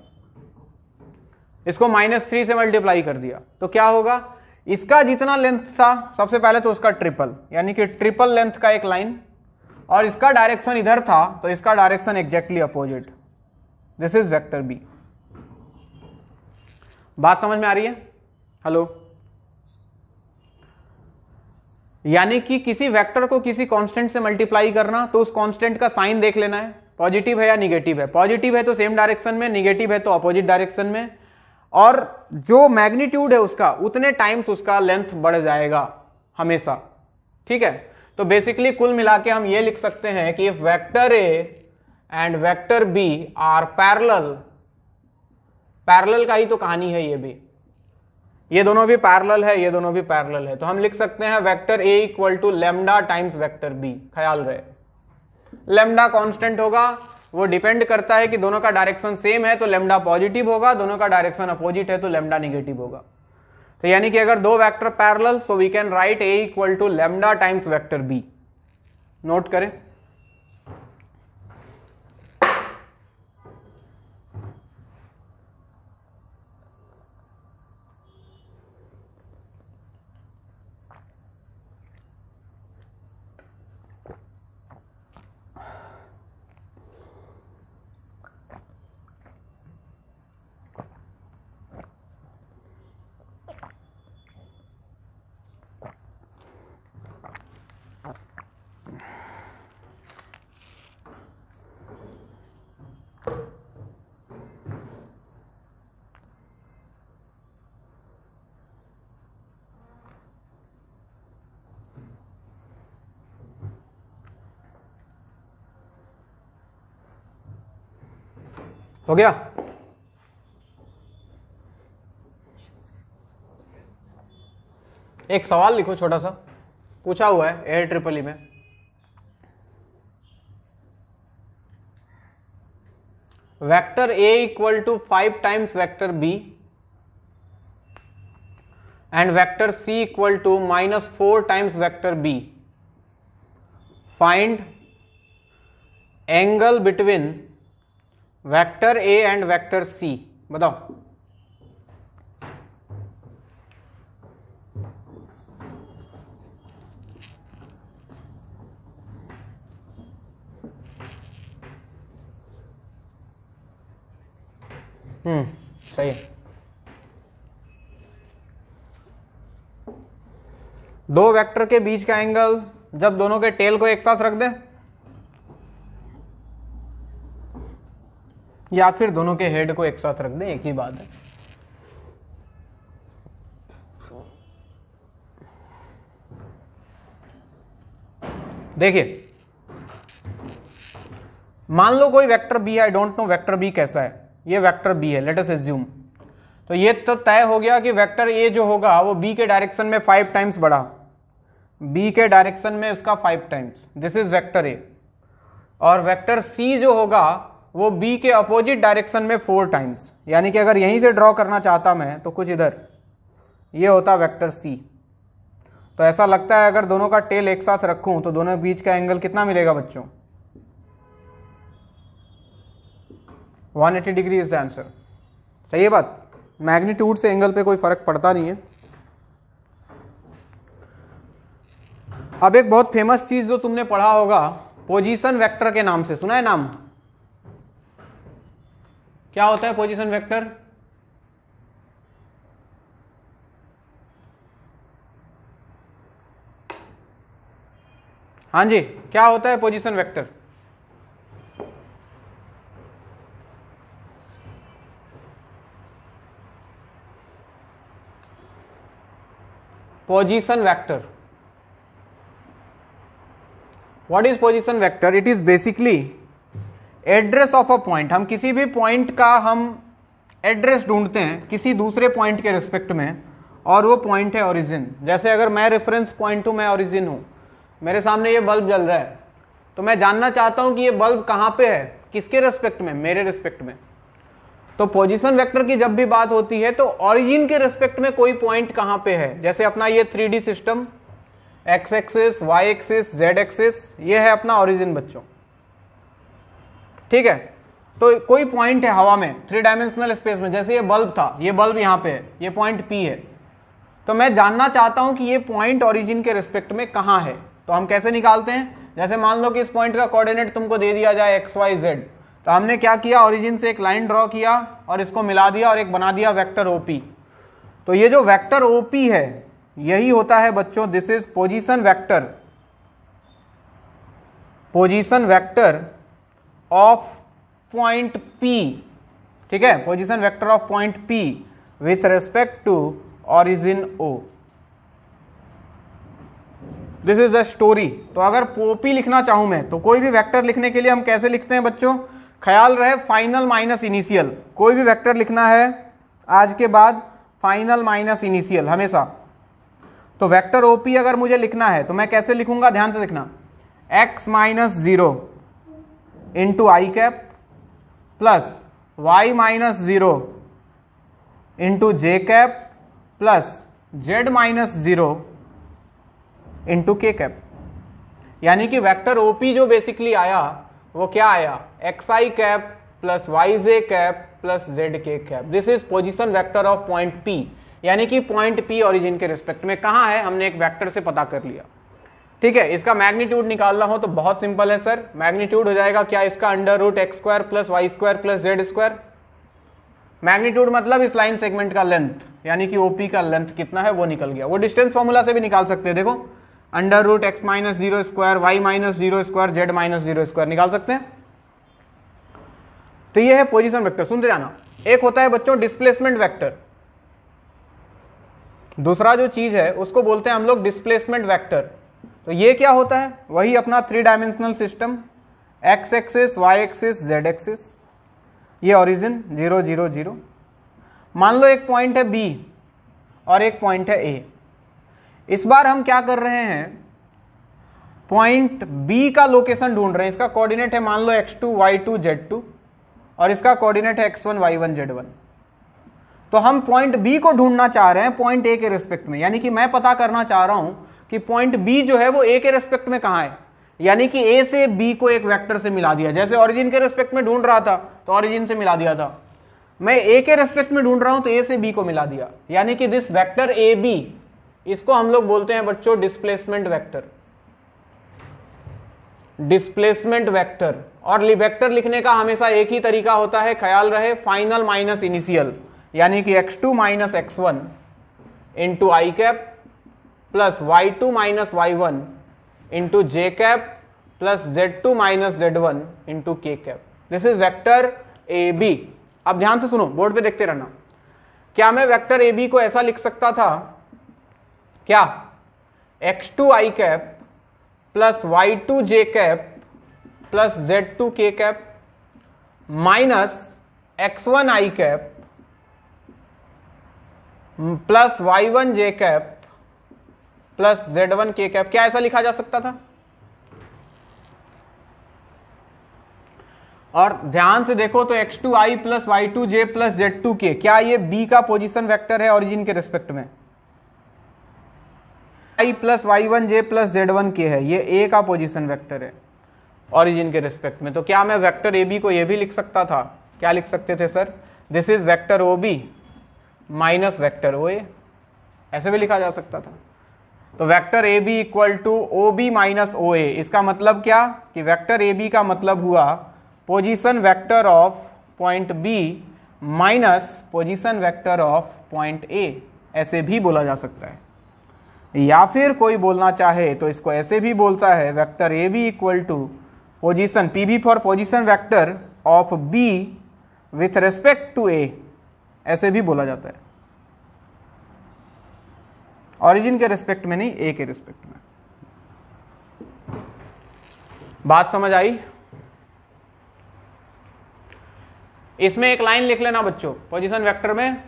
A: इसको -3 से मल्टीप्लाई कर दिया, तो क्या होगा, इसका जितना लेंथ था सबसे पहले तो उसका ट्रिपल, यानी कि ट्रिपल लेंथ का एक लाइन, और इसका डायरेक्शन इधर था तो इसका direction exactly opposite, this is vector b. बात समझ में आ रही है? हेलो। यानी कि किसी वेक्टर को किसी कांस्टेंट से मल्टीप्लाई करना, तो उस कांस्टेंट का साइन देख लेना है, पॉजिटिव है या निगेटिव है। पॉजिटिव है तो सेम डायरेक्शन में, निगेटिव है तो अपोजिट डायरेक्शन में, और जो मैग्नीट्यूड है उसका उतने टाइम्स उसका लेंथ बढ़ जाएगा हमेशा, ठीक है। तो बेसिकली कुल मिला के हम ये लिख सकते हैं कि if vector a and vector b are parallel, parallel का ही तो कहानी है ये भी, ये दोनों भी पैरेलल है, ये दोनों भी पैरेलल है, तो हम लिख सकते हैं vector A equal to lambda times vector b. ख्याल रहे लेमडा कांस्टेंट होगा, वो डिपेंड करता है कि दोनों का डायरेक्शन सेम है तो लैम्डा पॉजिटिव होगा, दोनों का डायरेक्शन अपोजिट है तो लैम्डा निगेटिव होगा। तो यानी कि अगर दो vector parallel, so we can write a equal to lambda times vector b. Note करें। हो गया? एक सवाल लिखो, छोटा सा पूछा हुआ है AIEEE में। Vector A equal to 5 times vector B and vector C equal to -4 times vector B। Find angle between vector A and vector C। बताओ। सही है। दो वेक्टर के बीच का एंगल जब दोनों के टेल को एक साथ रख दें या फिर दोनों के हेड को एक साथ रख दें, एक ही बात है। देखिए, मान लो कोई वेक्टर बी है, I don't know vector b कैसा है, ये वेक्टर बी है, लेट अस अज्यूम। तो ये तो तय हो गया कि वेक्टर ए जो होगा वो बी के डायरेक्शन में 5 टाइम्स बढ़ा, बी के डायरेक्शन में उसका 5 टाइम्स, दिस इज वेक्टर ए। और वेक्टर सी जो होगा वो बी के अपोजिट डायरेक्शन में 4 टाइम्स, यानी कि अगर यहीं से ड्रॉ करना चाहता मैं तो कुछ इधर, ये होता वेक्टर सी। तो ऐसा लगता है अगर दोनों का टेल एक साथ रखूं तो दोनों के बीच का एंगल कितना मिलेगा बच्चों? 180 डिग्री इज द आंसर। सही है बात? मैग्नीट्यूड से एंगल पे कोई फर्क पड़ता नहीं है। अब एक बहुत फेमस चीज जो तुमने पढ़ा होगा, पोजीशन वेक्टर के नाम से सुना है नाम? क्या होता है पोजीशन वेक्टर? हाँ जी, क्या होता है position vector? Position vector, what is position vector? It is basically address of a point. हम किसी भी पॉइंट का हम एड्रेस ढूंढते हैं किसी दूसरे पॉइंट के रिस्पेक्ट में, और वो पॉइंट है ओरिजिन। जैसे अगर मैं रेफरेंस पॉइंट हूं, मैं ओरिजिन हूं, मेरे सामने ये बल्ब जल रहा है, तो मैं जानना चाहता हूं कि ये बल्ब कहां पे है, किसके रिस्पेक्ट में? मेरे रिस्पेक्ट में। तो पोजीशन वेक्टर की जब भी बात होती है तो ओरिजिन के रिस्पेक्ट में कोई पॉइंट कहां पे है। जैसे अपना ये 3D system, x axis, y axis, z axis, ये है अपना ओरिजिन बच्चों, ठीक है। तो कोई पॉइंट है हवा में, 3 डायमेंशनल स्पेस में, जैसे ये बल्ब था, ये बल्ब यहां पे है, ये पॉइंट P है। तो मैं जानना चाहता हूं कि ये पॉइंट ओरिजिन के रिस्पेक्ट में कहां है। तो हम कैसे निकालते हैं? जैसे मान लो कि इस पॉइंट का कोऑर्डिनेट तुमको दे दिया जाए XYZ, तो हमने क्या किया, ओरिजिन से एक लाइन ड्रॉ किया और इसको मिला दिया और एक बना दिया वेक्टर OP। तो ये जो वेक्टर OP है यही होता है बच्चों, this is position vector, position vector of point P, ठीक है, position vector of point P with respect to origin O। This is the story. तो अगर OP लिखना चाहूं मैं तो कोई भी वेक्टर लिखने के लिए हम कैसे लिखते हैं बच्चों? ख्याल रहे, फाइनल माइनस इनिशियल। कोई भी वेक्टर लिखना है आज के बाद फाइनल माइनस इनिशियल हमेशा। तो वेक्टर OP अगर मुझे लिखना है तो मैं कैसे लिखूंगा? ध्यान से लिखना, x - 0 into I cap plus y minus 0 into J cap plus z minus 0 into K cap. यानी कि वेक्टर ओपी जो बेसिकली आया वो क्या आया, एक्स आई कैप प्लस वाई जे कैप प्लस जेड के cap. This is position vector of point P, यानी कि पॉइंट पी ओरिजिन के रिस्पेक्ट में कहां है हमने एक वेक्टर से पता कर लिया। ठीक है, इसका मैग्नीट्यूड निकालना हो तो बहुत सिंपल है सर, मैग्नीट्यूड हो जाएगा क्या, इसका under root x square plus y square plus z square. Magnitude मतलब इस लाइन सेगमेंट का लेंथ, यानी कि ओपी का लेंथ कितना है वो निकल गया। वो डिस्टेंस फॉर्मूला से भी निकाल सकते हैं, देखो under root x minus 0 square y minus 0 square z minus 0 square निकाल सकते हैं। तो ये है पोजीशन वेक्टर। सुनते जाना, एक होता है बच्चों डिस्प्लेसमेंट वेक्टर, दूसरा जो चीज है उसको बोलते हैं हम लोग डिस्प्लेसमेंट वेक्टर। तो ये क्या होता है, वही अपना 3 dimensional system, x axis y axis z axis, ये ओरिजिन 0 0 0। मान लो एक पॉइंट है बी और एक पॉइंट है ए। इस बार हम क्या कर रहे हैं, पॉइंट बी का लोकेशन ढूंढ रहे हैं। इसका कोऑर्डिनेट है मान लो x2 y2 z2 और इसका कोऑर्डिनेट है x1 y1 z1। तो हम पॉइंट बी को ढूंढना चाह रहे हैं पॉइंट ए के रेस्पेक्ट में, यानी कि मैं पता करना चाह रहा हूं कि पॉइंट बी जो है वो ए के रेस्पेक्ट में कहां है, यानी कि ए से बी को एक वेक्टर से मिला दिया। जैसे ओरिजिन के रेस्पेक्ट में ढूंढ रहा था तो ओरिजिन से मिला दिया था, मैं ए के रेस्पेक्ट में ढूंढ रहा हूं तो ए से बी को मिला दिया, यानी कि दिस वेक्टर ए बी, इसको हम लोग बोलते हैं बच्चों डिस्प्लेसमेंट वेक्टर। डिस्प्लेसमेंट वेक्टर, और वेक्टर लिखने का हमेशा एक ही तरीका होता है, ख्याल रहे, फाइनल माइनस इनिशियल, यानी कि x2 minus x1 into I cap plus y2 minus y1 into J cap plus z2 minus z1 into K cap. This is vector A B. अब ध्यान से सुनो, बोर्ड पे देखते रहना। क्या मैं वेक्टर ए बी को ऐसा लिख सकता था, क्या x2 आई कैप प्लस y2 जे कैप प्लस z2 के कैप माइनस x1 आई कैप प्लस y1 जे कैप प्लस z1 के कैप, क्या ऐसा लिखा जा सकता था? और ध्यान से देखो तो x2i plus y2j plus z2k, क्या ये b का पोजीशन वेक्टर है ओरिजिन के रिस्पेक्ट में? i plus y1j plus z1k है, ये a का पोजीशन वेक्टर है ओरिजिन के रिस्पेक्ट में। तो क्या मैं वेक्टर ए बी को ये भी लिख सकता था? क्या लिख सकते थे sir? This is vector O B minus vector O A, ऐसे भी लिखा जा सकता था। तो vector A B equal to O B minus O A, इसका मतलब क्या कि वेक्टर ए बी का मतलब हुआ position vector of point b minus position vector of point a, ऐसे भी बोला जा सकता है। या फिर कोई बोलना चाहे तो इसको ऐसे भी बोलता है, vector A B equal to position P B for position vector of B with respect to A, ऐसे भी बोला जाता है। ओरिजिन के रिस्पेक्ट में नहीं, ए के रिस्पेक्ट में। बात समझ आई? इसमें एक लाइन लिख लेना बच्चों पोजीशन वेक्टर में,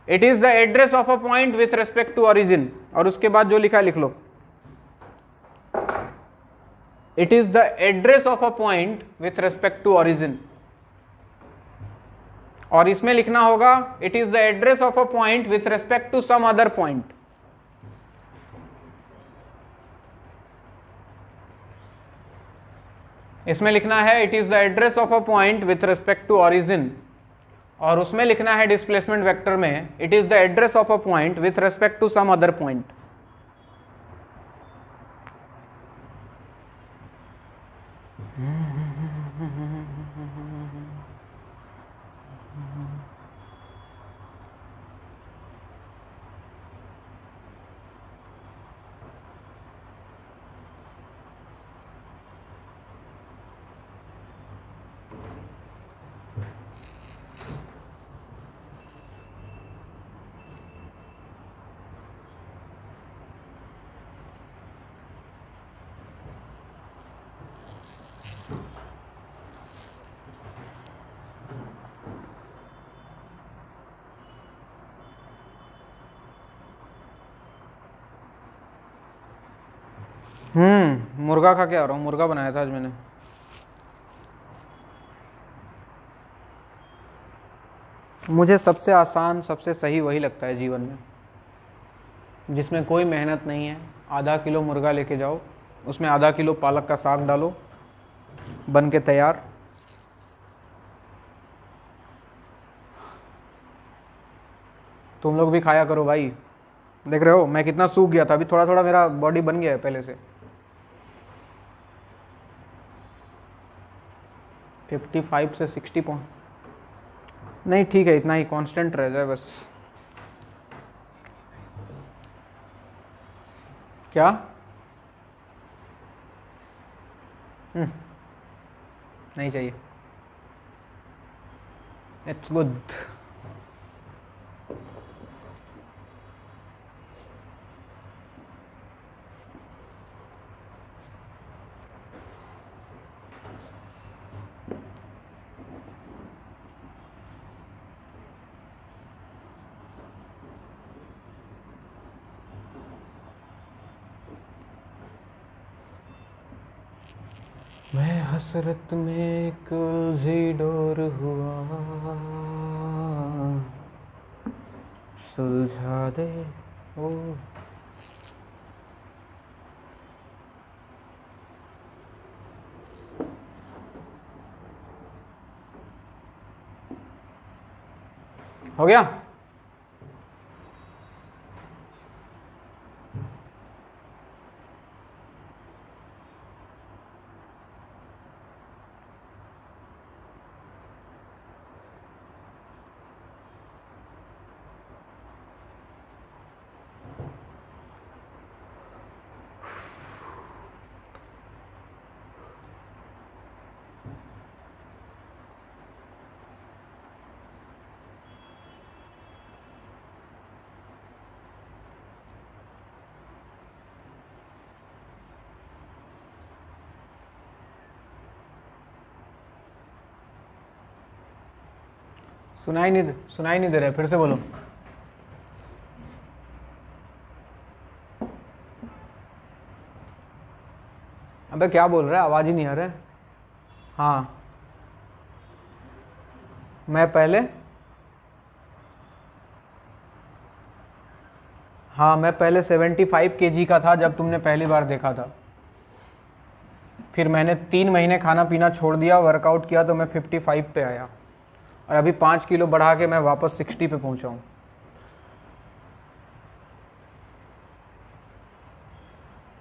A: it is the address of a point with respect to origin, और उसके बाद जो लिखा है लिख लो, it is the address of a point with respect to origin. और इसमें लिखना होगा it is the address of a point with respect to some other point. इसमें लिखना है it is the address of a point with respect to origin, और उसमें लिखना है डिस्प्लेसमेंट वेक्टर में it is the address of a point with respect to some other point. मुर्गा खा के आ रहा हूँ, मुर्गा बनाया था आज मैंने। मुझे सबसे आसान सबसे सही वही लगता है जीवन में, जिसमें कोई मेहनत नहीं है। आधा किलो मुर्गा लेके जाओ, उसमें आधा किलो पालक का साग डालो, बन के तैयार। तुम लोग भी खाया करो भाई। देख रहे हो मैं कितना सूख गया था, अभी थोड़ा थोड़ा मेरा बॉडी बन गया है पहले से। 55 से 60 पहुंच, नहीं ठीक है, इतना ही कांस्टेंट रह जाए बस। क्या? नहीं चाहिए, इट्स गुड। मैं हसरत में कुल्जी डोर हुआ, सुलझा दे ओ। हो गया? सुनाई नहीं दे रहा है, फिर से बोलो। अबे क्या बोल रहा है, आवाज ही नहीं आ रहा है। हाँ मैं पहले, हाँ मैं पहले 75 kg का था जब तुमने पहली बार देखा था। फिर मैंने 3 महीने खाना पीना छोड़ दिया, वर्कआउट किया तो मैं 55 पे आया, और अभी 5 किलो बढ़ा के मैं वापस 60 पे पहुंचा हूं।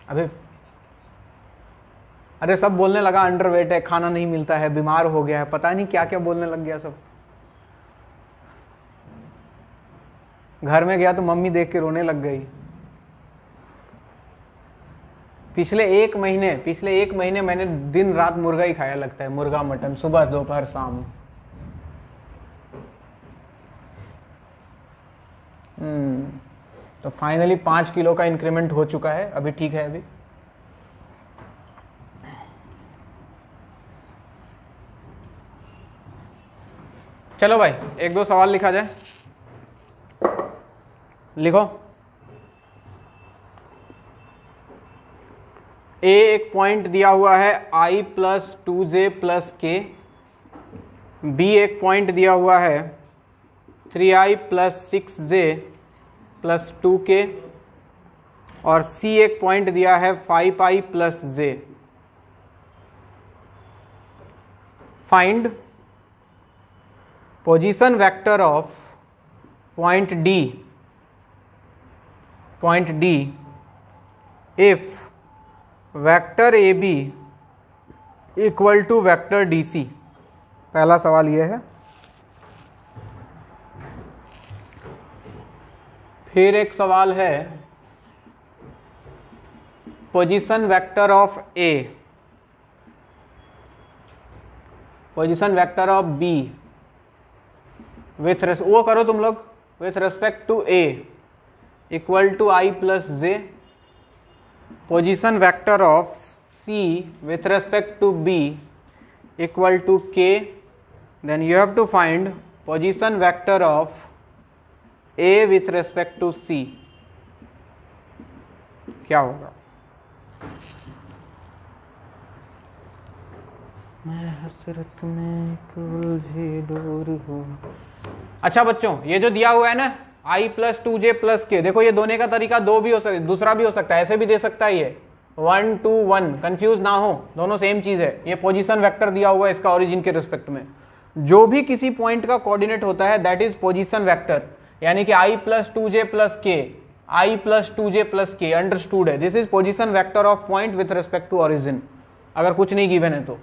A: अभी अरे सब बोलने लगा अंडरवेट है, खाना नहीं मिलता है, बीमार हो गया है, पता नहीं क्या क्या बोलने लग गया सब। घर में गया तो मम्मी देख के रोने लग गई। पिछले एक महीने मैंने दिन रात मुर्गा ही खाया लगता है, मुर्गा मटन, सुबह दोपहर शाम। तो फाइनली 5 किलो का इंक्रीमेंट हो चुका है, अभी ठीक है। अभी चलो भाई 1-2 सवाल लिखा जाए। लिखो। ए एक पॉइंट दिया हुआ है i + 2j + k। बी एक पॉइंट दिया हुआ है 3i + 6j + 2k। और सी एक पॉइंट दिया है 5i + j। Find position vector of point D if vector AB = vector DC। पहला सवाल यह है। फिर एक सवाल है position vector of A, position vector of B वो करो तुम लोग, with respect to A = I + j। Position vector of C with respect to B = k। Then you have to find position vector of A with respect to C। क्या होगा? मैं हसरत में कुल्जी door हूँ। अच्छा बच्चों, ये जो दिया हुआ है ना i प्लस 2j प्लस के, देखो ये दोनों का तरीका दो भी हो सकता, दूसरा भी हो सकता है, ऐसे भी दे सकता है ये 1 2 1, कंफ्यूज ना हो, दोनों सेम चीज है। ये पोजीशन वेक्टर दिया हुआ है इसका ओरिजिन के रिस्पेक्ट में। जो भी किसी पॉइंट का कोऑर्डिनेट होता है दैट इज पोजीशन वेक्टर, यानी कि i plus 2j plus k, i plus 2j plus k, understood है, this is position vector of point with respect to origin. अगर कुछ नहीं गिवन है तो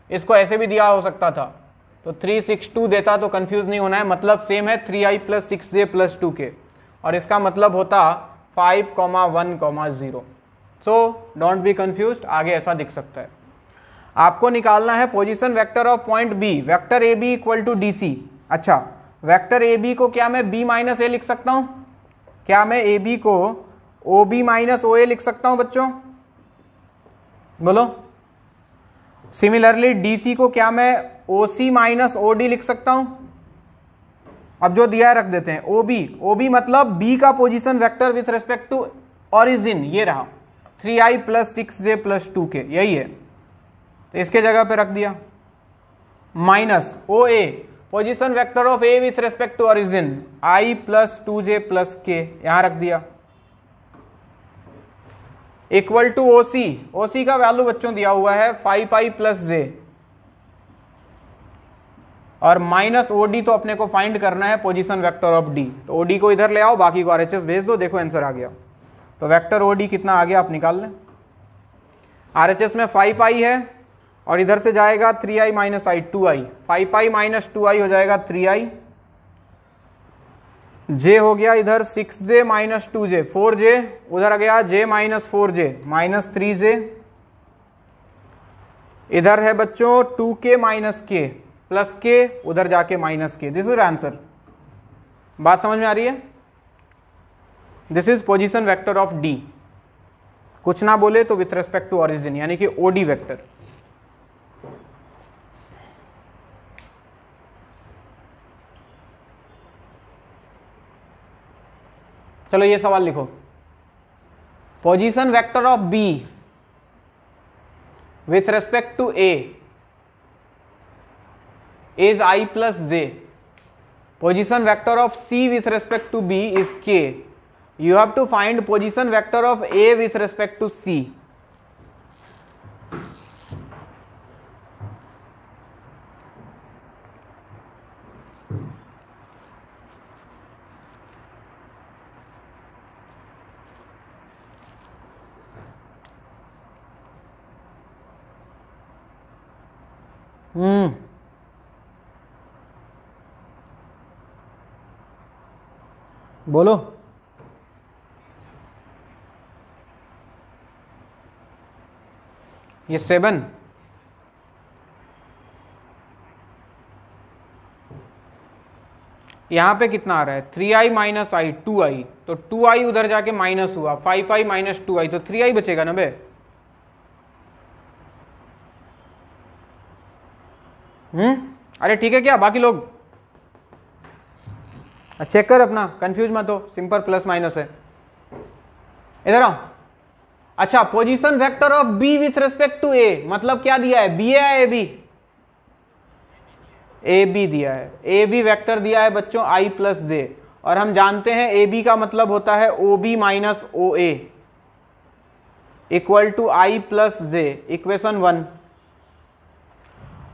A: इसको ऐसे भी दिया हो सकता था, तो 3 6 2 देता तो कंफ्यूज नहीं होना है, मतलब सेम है 3i प्लस 6j प्लस 2 के, और इसका मतलब होता 5 1 0। सो डोंट बी कंफ्यूज्ड, आगे ऐसा दिख सकता है। आपको निकालना है position vector of point b, vector A B equal to d c. अच्छा, वेक्टर ए बी को क्या मैं बी माइनस ए लिख सकता हूं? क्या मैं ए बी को ओ बी माइनस ओ ए लिख सकता हूं बच्चों? बोलो। सिमिलरली डीसी को क्या मैं ओसी माइनस ओडी लिख सकता हूं? अब जो दिया है रख देते हैं, ओबी, ओबी मतलब बी का position vector with respect to origin, ये रहा 3i प्लस 6j प्लस 2 के, यही है, तो इसके जगह पे रख दिया। Minus O a, position vector of a with respect to origin, i plus 2j plus k, यहां रख दिया, इक्वल टू ओसी, ओसी का वैल्यू बच्चों दिया हुआ है 5i प्लस j, और माइनस ओडी तो अपने को फाइंड करना है पोजीशन वेक्टर ऑफ डी, तो ओडी को इधर ले आओ, बाकी को आरएचएस भेज दो, देखो आंसर आ गया। तो वेक्टर ओडी कितना आ गया आप निकाल लें। आरएचएस में 5i है और इधर से जाएगा 3i माइनस आई 2i, 5i माइनस 2i हो जाएगा 3i, j हो गया इधर 6j माइनस 2j, 4j उधर गया j minus 4j minus 3j, इधर है बच्चों 2k माइनस k प्लस के, उधर जाके माइनस के, दिस इज आंसर। बात समझ में आ रही है? This is position vector of D, कुछ ना बोले तो विथ रेस्पेक्ट टू ओरिजिन, यानी कि ओडी वेक्टर। चलो ये सवाल लिखो, position vector of B with respect to a is I plus j. Position vector of C with respect to B is k. You have to find position vector of A with respect to C. बोलो। ये 7, यहां पे कितना आ रहा है 3i minus आई 2i, तो 2i उधर जाके माइनस हुआ, 5i माइनस 2i, तो 3i बचेगा ना बे। अरे ठीक है क्या बाकी लोग? चेक कर अपना, कंफ्यूज मत हो, सिंपल प्लस माइनस है। इधर आओ। अच्छा, position vector of B with respect to A, मतलब क्या दिया है, बी है ए बी? ए बी दिया है, ए बी वेक्टर दिया है बच्चों आई प्लस जे, और हम जानते हैं ए बी का मतलब होता है O B minus O a equal to I plus j, equation 1।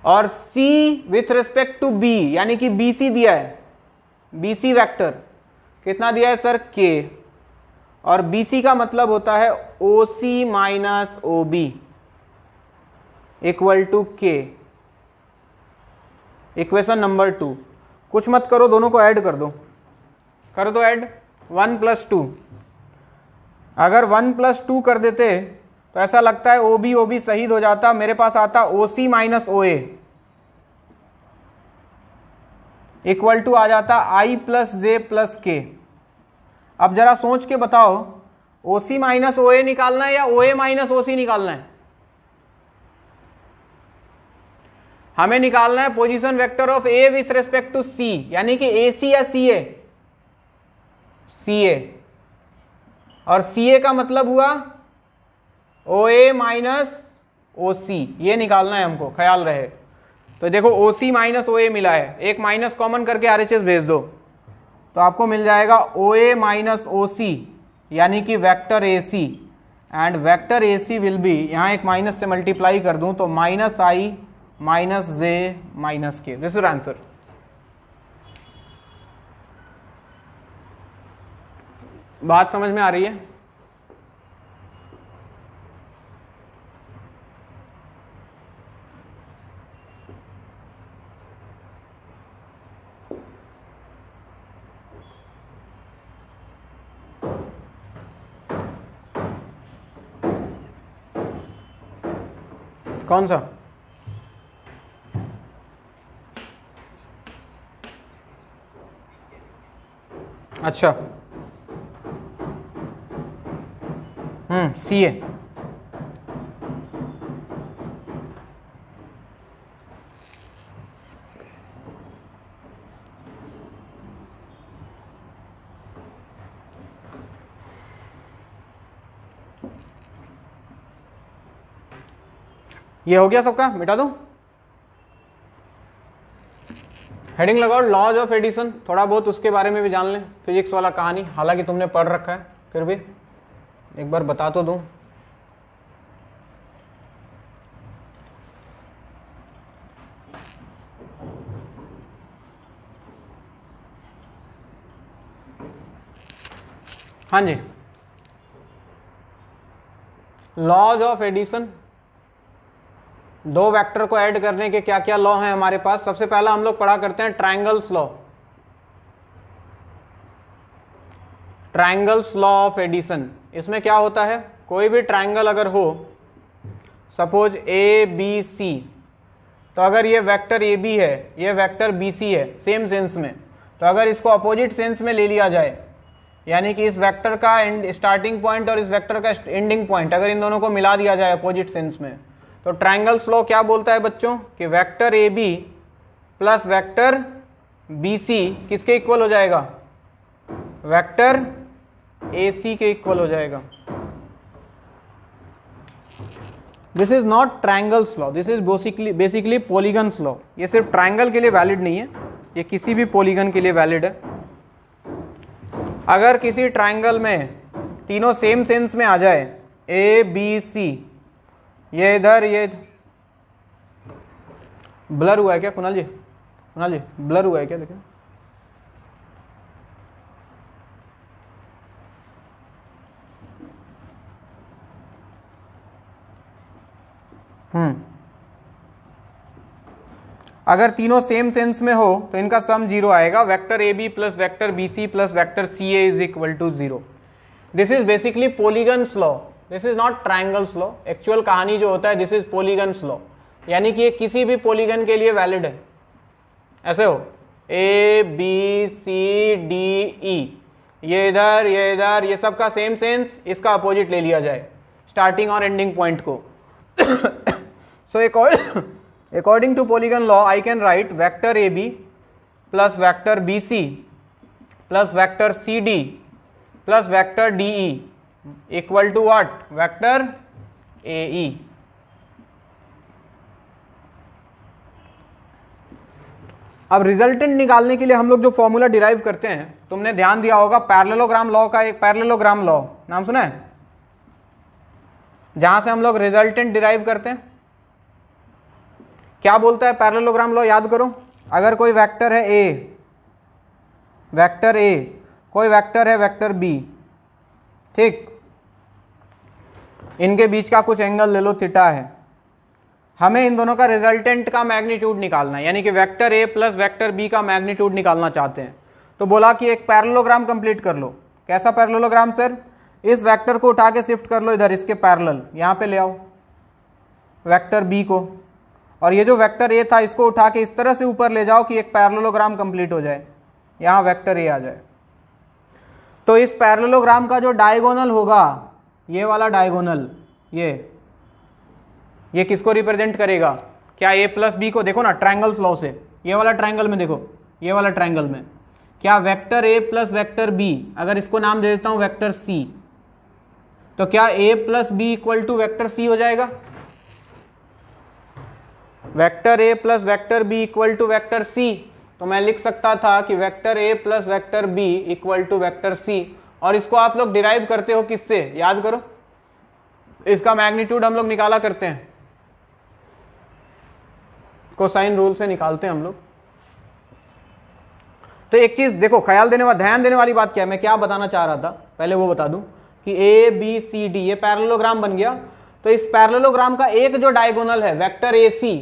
A: और c with respect to b, यानी कि बी सी दिया है, BC वेक्टर कितना दिया है सर, K, और BC का मतलब होता है OC minus OB equal to K, equation number 2। कुछ मत करो, दोनों को ऐड कर दो, कर दो ऐड, 1 प्लस 2। अगर 1 प्लस 2 कर देते तो ऐसा लगता है OB OB शहीद हो जाता, मेरे पास आता OC minus OA equal to आ जाता I प्लस जे प्लस के। अब जरा सोच के बताओ, OC माइनस OA निकालना है या OA माइनस OC निकालना है? हमें निकालना है position vector of A with respect to C, यानी कि AC या CA, CA, और CA का मतलब हुआ OA माइनस OC, ये निकालना है हमको, ख्याल रहे। तो देखो OC माइनस OA मिला है, एक माइनस कॉमन करके RHS भेज दो तो आपको मिल जाएगा OA माइनस OC यानी कि vector AC, and vector AC will be, यहां एक माइनस से मल्टीप्लाई कर दूं तो minus I minus J minus K। This is answer. बात समझ में आ रही है? कौन सा? अच्छा, CA। ये हो गया सबका, मिटा दो। हेडिंग लगाओ लॉज ऑफ एडिशन, थोड़ा बहुत उसके बारे में भी जान लें, फिजिक्स वाला कहानी, हालांकि तुमने पढ़ रखा है फिर भी एक बार बता तो दूं। हाँ जी, लॉज ऑफ एडिशन, दो वेक्टर को ऐड करने के क्या क्या लॉ हैं हमारे पास। सबसे पहला हम लोग पढ़ा करते हैं triangles law, triangles law of addition. इसमें क्या होता है, कोई भी ट्रायंगल अगर हो, सपोज ABC, तो अगर ये वेक्टर AB है, ये वेक्टर BC है सेम सेंस में, तो अगर इसको अपोजिट सेंस में ले लिया जाए, यानी कि इस वेक्टर का स्टार्टिंग पॉइंट और इस वेक्टर का एंडिंग पॉइंट अगर इन दोनों को मिला दिया जाए अपोजिट सेंस में, तो ट्रायंगल्स लॉ क्या बोलता है बच्चों कि vector AB plus vector BC किसके इक्वल हो जाएगा, वेक्टर AC के इक्वल हो जाएगा। This is not triangles law, this is basically polygons law. ये सिर्फ ट्रायंगल के लिए वैलिड नहीं है, ये किसी भी पॉलीगन के लिए वैलिड है। अगर किसी ट्रायंगल में तीनों सेम सेंस में आ जाए, ABC, ये इधर, ये ब्लर हुआ है क्या कुणाल जी? कुणाल जी ब्लर हुआ है क्या? देखिए अगर तीनों सेम सेंस में हो तो इनका सम 0 आएगा। Vector AB plus vector BC plus vector CA is equal to 0। This is basically polygons law, this is not triangles law. Actual कहानी जो होता है दिस इज पॉलीगन्स लॉ, यानी कि ये किसी भी पॉलीगन के लिए वैलिड है। ऐसे हो ABCDE, ये इधर ये इधर, ये सब का सेम सेंस, इसका अपोजिट ले लिया जाए स्टार्टिंग और एंडिंग पॉइंट को। सो according to polygon law I can write vector AB plus vector BC plus vector CD plus vector DE equal to what, vector AE। अब रिजल्टेंट निकालने के लिए हम लोग जो फॉर्मूला डिराइव करते हैं, तुमने ध्यान दिया होगा पैरेललोग्राम लॉ का, एक पैरेललोग्राम लॉ नाम सुना है, जहां से हम लोग रिजल्टेंट डिराइव करते हैं। क्या बोलता है पैरेललोग्राम लॉ, याद करो। अगर कोई वेक्टर है A, वेक्टर A, कोई वेक्टर है वेक्टर B, ठीक, इनके बीच का कुछ एंगल ले लो, थीटा है, हमें इन दोनों का रिजल्टेंट का मैग्नीट्यूड निकालना है, यानी कि vector A plus vector B का मैग्नीट्यूड निकालना चाहते हैं। तो बोला कि एक पैरेललोग्राम कंप्लीट कर लो। कैसा पैरेललोग्राम सर? इस वेक्टर को उठा के शिफ्ट कर लो इधर, इसके पैरेलल यहां पे ले आओ वेक्टर B को, और ये जो वेक्टर A था इसको उठा के इस तरह से ऊपर ले जाओ कि एक पैरेललोग्राम कंप्लीट हो जाए, यहां वेक्टर A आ जाए। तो इस पैरेललोग्राम का जो डायगोनल होगा, ये वाला डायगोनल, ये किसको रिप्रेजेंट करेगा? क्या A प्लस B को, देखो ना ट्रायंगल्स लॉ से, ये वाला ट्रायंगल में देखो, ये वाला ट्रायंगल में क्या vector A plus vector B, अगर इसको नाम दे देता हूं वेक्टर C, तो क्या A plus B equal to vector C हो जाएगा? Vector A plus vector B equal to vector c, तो मैं लिख सकता था कि vector A plus vector B equal to vector c. और इसको आप लोग डिराइव करते हो किससे, याद करो, इसका मैग्नीट्यूड हम लोग निकाला करते हैं, कोसाइन रूल से निकालते हैं हम लोग। तो एक चीज देखो, ख्याल देने वाला, ध्यान देने वाली बात क्या है, मैं क्या बताना चाह रहा था पहले वो बता दूं कि ए बी सी डी ये पैरेललोग्राम बन गया। तो इस पैरेललोग्राम का एक जो डायगोनल है वेक्टर ए सी,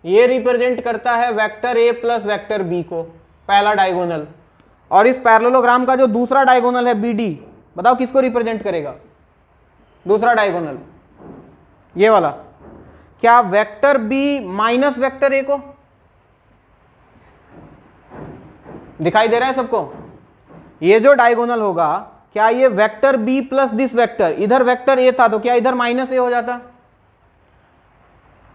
A: ये रिप्रेजेंट करता है वेक्टर ए प्लस वेक्टर बी को, पहला डायगोनल। और इस पैरेललोग्राम का जो दूसरा डायगोनल है बी डी, बताओ किसको रिप्रेजेंट करेगा दूसरा डायगोनल, ये वाला, क्या vector b minus vector a को, दिखाई दे रहा है सबको? ये जो डायगोनल होगा, क्या ये vector b plus this vector, इधर वेक्टर ए था तो क्या इधर माइनस ए हो जाता?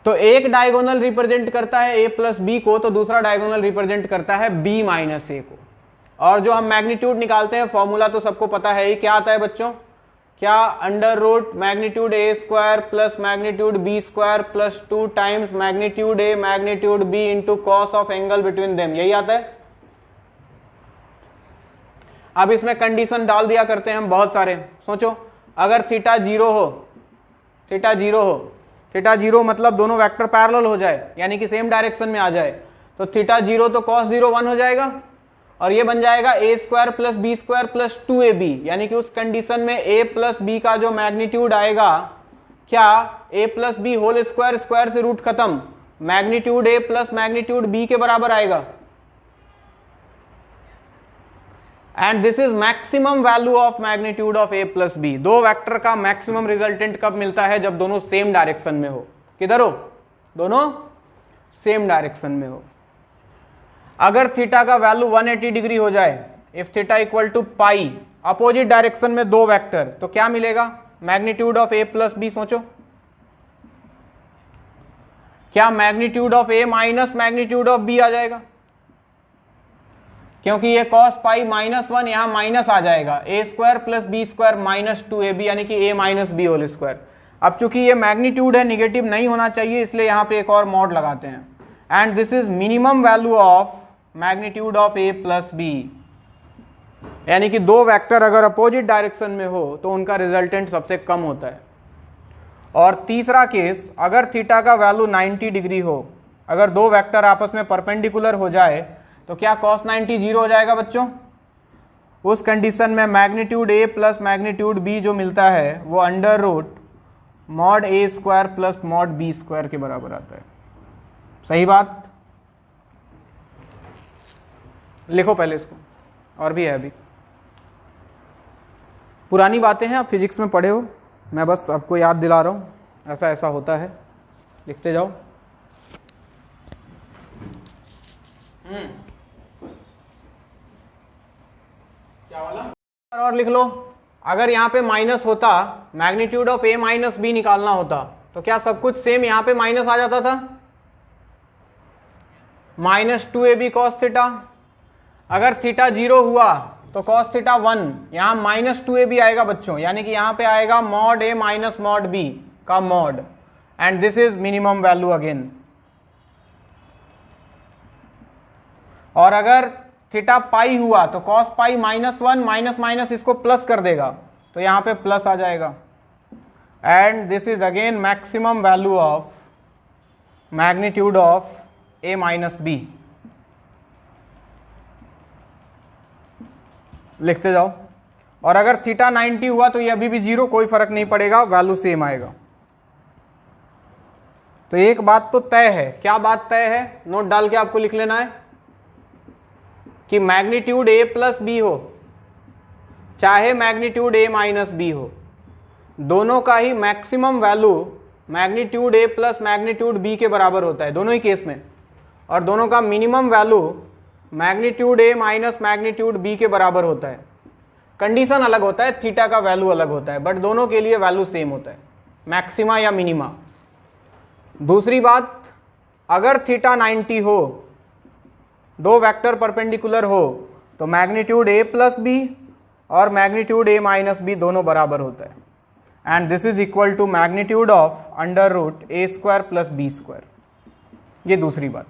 A: तो एक डायगोनल रिप्रेजेंट करता है ए प्लस बी को, तो दूसरा डायगोनल रिप्रेजेंट करता है बी माइनस ए को। और जो हम मैग्नीट्यूड निकालते हैं, फॉर्मूला तो सबको पता है ही, क्या आता है बच्चों, क्या under root magnitude a square plus magnitude b square plus 2 times magnitude a magnitude b into cos of angle between them, यही आता है। अब इसमें कंडीशन डाल दिया करते हैं हम बहुत सारे। सोचो, अगर थीटा जीरो हो, थीटा जीरो मतलब दोनों वेक्टर पैरेलल हो जाए, यानी कि सेम डायरेक्शन में आ जाए, तो थीटा जीरो तो कॉस जीरो 1 हो जाएगा, और ये बन जाएगा A square plus B square plus 2ab, यानी कि उस कंडीशन में ए प्लस बी का जो मैग्नीट्यूड आएगा, क्या A plus B whole square, square से रूट खत्म, मैग्नीट्यूड ए प्लस मैग्नीट्यूड बी के बराबर आएगा। And this is maximum value of magnitude of A plus B. दो वेक्टर का मैक्सिमम रिजल्टेंट कब मिलता है, जब दोनों सेम डायरेक्शन में हो। किधर हो, दोनों सेम डायरेक्शन में हो। अगर थीटा का वैल्यू 180 डिग्री हो जाए, if theta equal to pi, opposite direction में दो वेक्टर, तो क्या मिलेगा, magnitude of A plus B. सोचो, क्या magnitude of A minus magnitude of B आ जाएगा, क्योंकि ये कॉस पाई -1 यहां माइनस आ जाएगा, A square plus B square minus 2ab, यानी कि A minus B whole square. अब चूंकि ये मैग्नीट्यूड है, निगेटिव नहीं होना चाहिए, इसलिए यहां पे एक और मॉड लगाते हैं। And this is minimum value of magnitude of A plus b, यानी कि दो वेक्टर अगर अपोजिट डायरेक्शन में हो तो उनका रिजल्टेंट सबसे कम होता है। और तीसरा केस, अगर थीटा का वैल्यू 90 डिग्री हो, अगर दो वेक्टर आपस में परपेंडिकुलर हो जाए, तो क्या cos 90 जीरो हो जाएगा बच्चों? उस कंडीशन में मैग्नीट्यूड ए प्लस मैग्नीट्यूड बी जो मिलता है वो under root mod A square plus mod B square के बराबर आता है। सही बात, लिखो पहले इसको, और भी है अभी, पुरानी बातें हैं, आप फिजिक्स में पढ़े हो, मैं बस आपको याद दिला रहा हूं, ऐसा ऐसा होता है, लिखते जाओ। क्या वाला, और लिख लो। अगर यहां पे माइनस होता, magnitude of A minus b निकालना होता, तो क्या सब कुछ सेम यहां पे माइनस आ जाता था, -2ab cos थीटा। अगर थीटा जीरो हुआ तो cos थीटा 1, यहां -2ab आएगा बच्चों, यानी कि यहां पे आएगा mod a minus mod b का mod, and this is minimum value again. और अगर थीटा पाई हुआ तो cos पाई -1 माइनस माइनस इसको प्लस कर देगा, तो यहां पे प्लस आ जाएगा, and this is again maximum value of magnitude of A minus b. लिखते जाओ। और अगर थीटा 90 हुआ तो ये अभी भी जीरो, कोई फर्क नहीं पड़ेगा, वैल्यू सेम आएगा। तो एक बात तो तय है, क्या बात तय है, नोट डाल के आपको लिख लेना है कि मैग्नीट्यूड ए प्लस बी हो चाहे मैग्नीट्यूड ए माइनस बी हो, दोनों का ही मैक्सिमम वैल्यू मैग्नीट्यूड ए प्लस मैग्नीट्यूड बी के बराबर होता है दोनों ही केस में, और दोनों का minimum value magnitude a minus magnitude B के बराबर होता है। कंडीशन अलग होता है, थीटा का वैल्यू अलग होता है, बट दोनों के लिए वैल्यू सेम होता है, मैक्सिमा या मिनिमा। दूसरी बात, अगर थीटा 90 हो, दो वेक्टर परपेंडिकुलर हो, तो मैग्नीट्यूड ए प्लस बी और मैग्नीट्यूड ए माइनस बी दोनों बराबर होता है, and this is equal to magnitude of under root a square plus B square. ये दूसरी बात।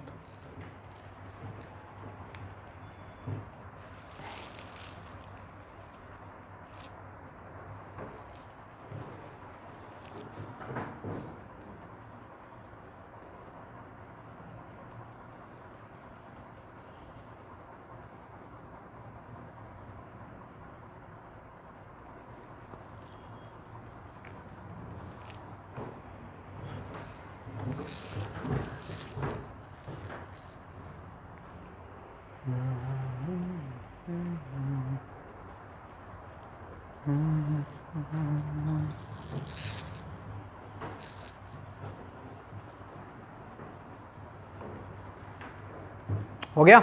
A: हो गया?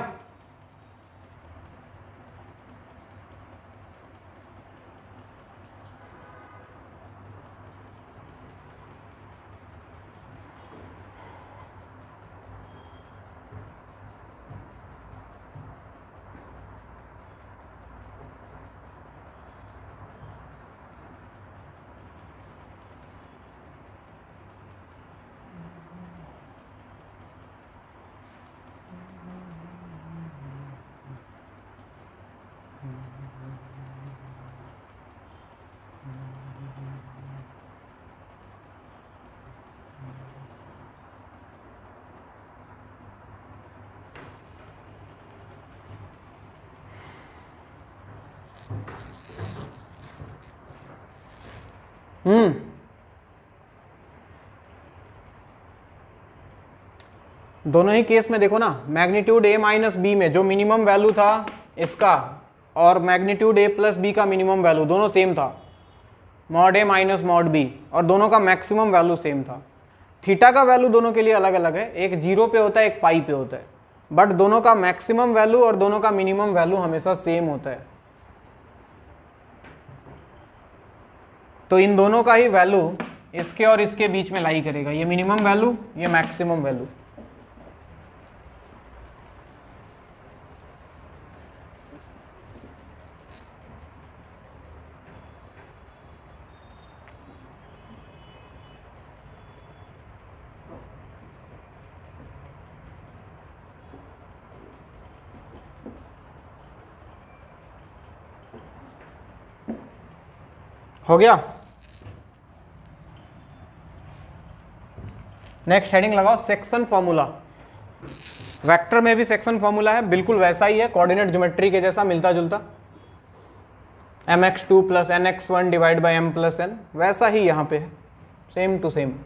A: दोनों ही केस में देखो ना, मैग्नीट्यूड a माइनस बी में जो मिनिमम वैल्यू था इसका और मैग्नीट्यूड a प्लस बी का मिनिमम वैल्यू दोनों सेम था, mod a minus mod b, और दोनों का मैक्सिमम वैल्यू सेम था। थीटा का वैल्यू दोनों के लिए अलग अलग है, एक 0 पे होता है, एक पाई पे होता है, बट दोनों का मैक्सिमम वैल्यू और दोनों का मिनिमम वैल्यू हमेशा सेम होता है। तो इन दोनों का ही वैल्यू इसके और इसके बीच में लाई करेगा, ये मिनिमम वैल्यू, ये मैक्सिमम वैल्यू। हो गया? नेक्स्ट हेडिंग लगाओ, सेक्शन फॉर्मूला। वेक्टर में भी सेक्शन फॉर्मूला है, बिल्कुल वैसा ही है, कोऑर्डिनेट ज्योमेट्री के जैसा मिलता जुलता, mx2 plus nx1 divide by m plus n, वैसा ही यहां पे है, सेम टू सेम।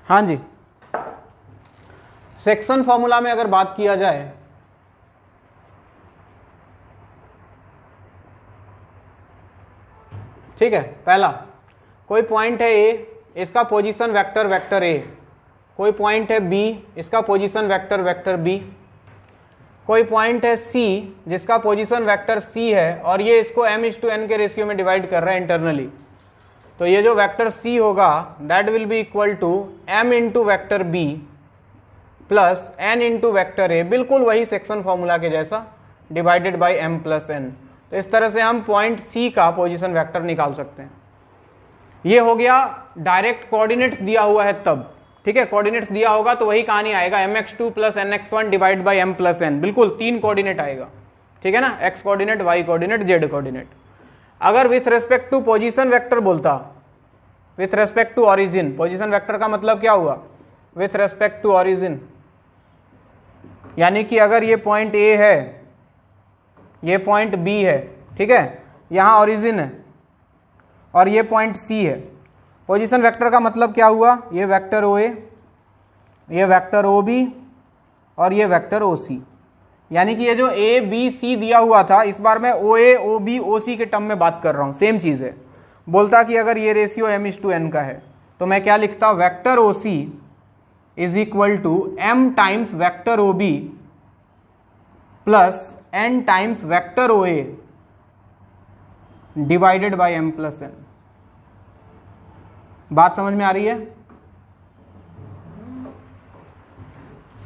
A: हाँ जी, सेक्शन फॉर्मूला में अगर बात किया जाए, ठीक है, पहला कोई पॉइंट है ए, इसका पोजीशन वेक्टर वेक्टर ए, कोई पॉइंट है बी, इसका पोजीशन वेक्टर वेक्टर बी, कोई पॉइंट है सी जिसका पोजीशन वेक्टर सी है और ये इसको m/n के रेशियो में डिवाइड कर रहा है इंटरनली, तो ये जो वेक्टर सी होगा that will be equal to m into vector b plus n into vector a, बिल्कुल वही सेक्शन फॉर्मूला के जैसा, divided by m plus n। तो इस तरह से हम पॉइंट सी का पोजीशन वेक्टर निकाल सकते हैं। ये हो गया डायरेक्ट कोऑर्डिनेट्स दिया हुआ है तब, ठीक है, कोऑर्डिनेट्स दिया होगा तो वही कहानी आएगा, mx2 plus nx1 divide by m plus n, बिल्कुल 3 कोऑर्डिनेट आएगा, ठीक है ना, x coordinate, y coordinate, z coordinate. अगर with respect to position vector बोलता, with respect to origin, position vector का मतलब क्या हुआ, विथ रेस्पेक्ट टू ऑरिजिन, यानी कि अगर ये पॉइंट ए है, ये पॉइंट बी है, ठीक है, यहां ऑरिजिन है और ये पॉइंट सी है, पोजीशन वेक्टर का मतलब क्या हुआ, ये वेक्टर ओ ए, ये वेक्टर ओ बी और ये वेक्टर ओ सी, यानी कि ये जो ए बी सी दिया हुआ था, इस बार मैं ओ ए ओ बी ओ सी के टर्म में बात कर रहा हूं, सेम चीज है। बोलता कि अगर ये रेशियो m/n का है तो मैं क्या लिखता, vector O c is equal to m times vector O B plus n times vector O A divided by m plus n। बात समझ में आ रही है?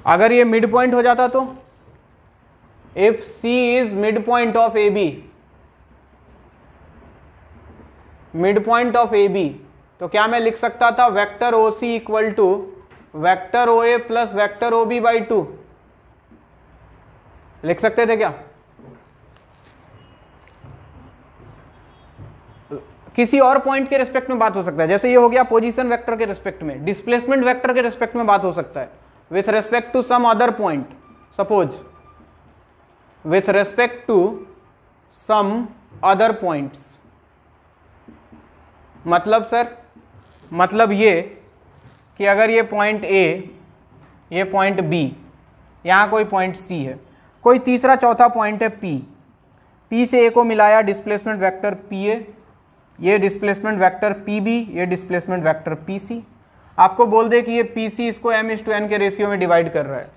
A: अगर ये मिड पॉइंट हो जाता तो if C is mid point of AB, mid point of AB, तो क्या मैं लिख सकता था vector OC equal to vector OA plus vector OB by 2, लिख सकते थे क्या? किसी और पॉइंट के रिस्पेक्ट में बात हो सकता है, जैसे ये हो गया पोजीशन वेक्टर के रिस्पेक्ट में, डिस्प्लेसमेंट वेक्टर के रिस्पेक्ट में बात हो सकता है with respect to some other point, suppose with respect to some other points. मतलब सर, मतलब ये कि अगर ये पॉइंट A, ये पॉइंट B, यहां कोई पॉइंट C है, कोई तीसरा चौथा पॉइंट है P से A को मिलाया डिस्प्लेसमेंट वेक्टर PA, ये डिस्प्लेसमेंट वेक्टर PB, ये डिस्प्लेसमेंट वेक्टर PC। आपको बोल दे कि ये PC इसको m/n के रेशियो में डिवाइड कर रहा है,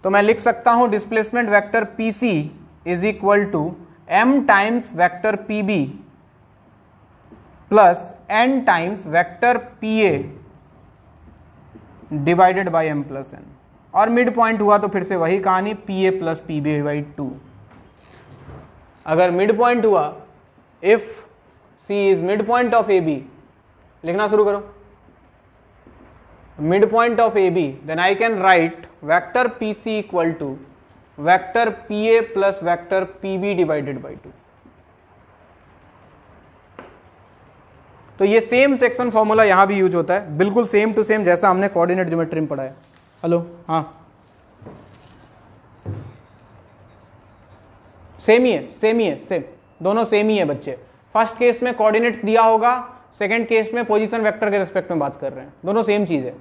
A: तो मैं लिख सकता हूं displacement vector PC is equal to m times vector PB plus n times vector PA divided by m plus n। और मिड पॉइंट हुआ तो फिर से वही कहानी, PA प्लस PB बाई 2। अगर मिड पॉइंट हुआ, if C is midpoint of AB, लिखना शुरू करो, midpoint of AB, then I can write vector PC equal to vector PA plus vector PB divided by 2। तो ये सेम सेक्शन फॉर्मूला यहां भी use होता है, बिल्कुल सेम टू सेम जैसा हमने कोऑर्डिनेट ज्योमेट्री में पढ़ा है। हेलो, हाँ सेम ही है, सेम ही है, सेम, दोनों सेम ही है बच्चे। फर्स्ट केस में कोऑर्डिनेट्स दिया होगा, सेकंड केस में पोजीशन वेक्टर के रिस्पेक्ट में बात कर रहे हैं, दोनों सेम चीज है।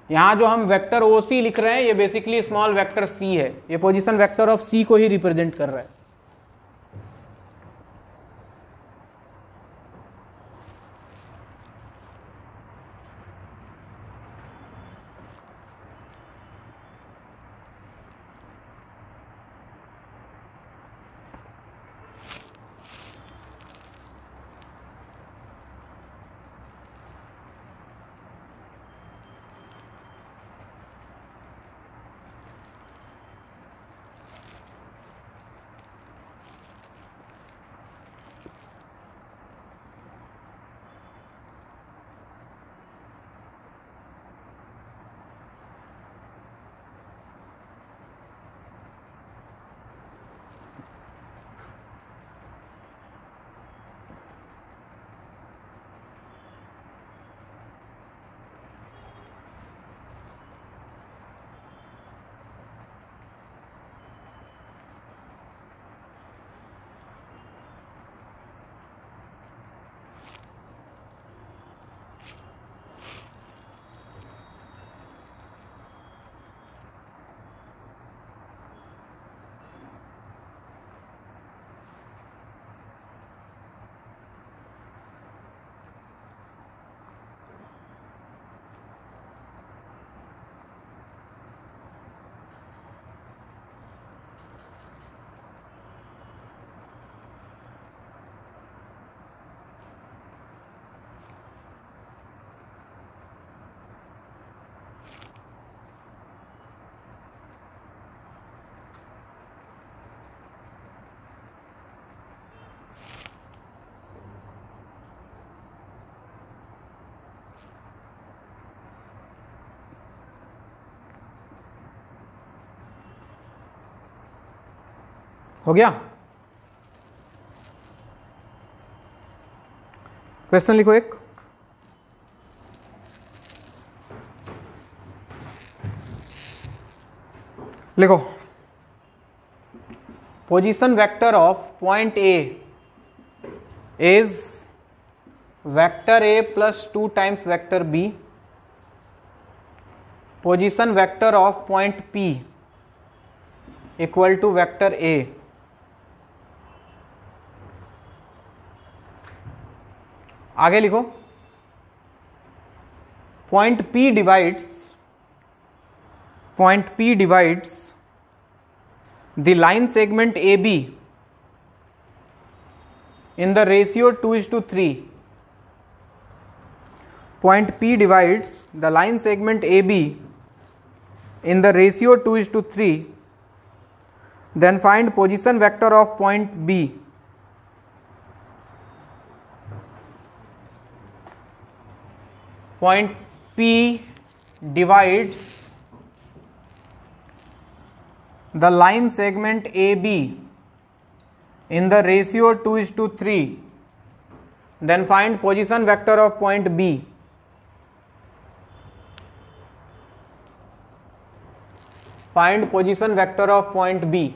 A: यहां जो हम वेक्टर OC लिख रहे हैं, ये बेसिकली स्मॉल वेक्टर C है, ये पोजीशन वेक्टर ऑफ C को ही रिप्रेजेंट कर रहा है। हो गया? क्वेश्चन लिखो एक। लिखो, position vector of point A is vector A plus 2 times vector B, position vector of point P equal to vector A. आगे लिखो, point P divides the line segment AB in the ratio 2:3। point P divides the line segment AB in the ratio 2:3, then find position vector of point B. Point P divides the line segment AB in the ratio 2:3, then find position vector of point B. Find position vector of point B.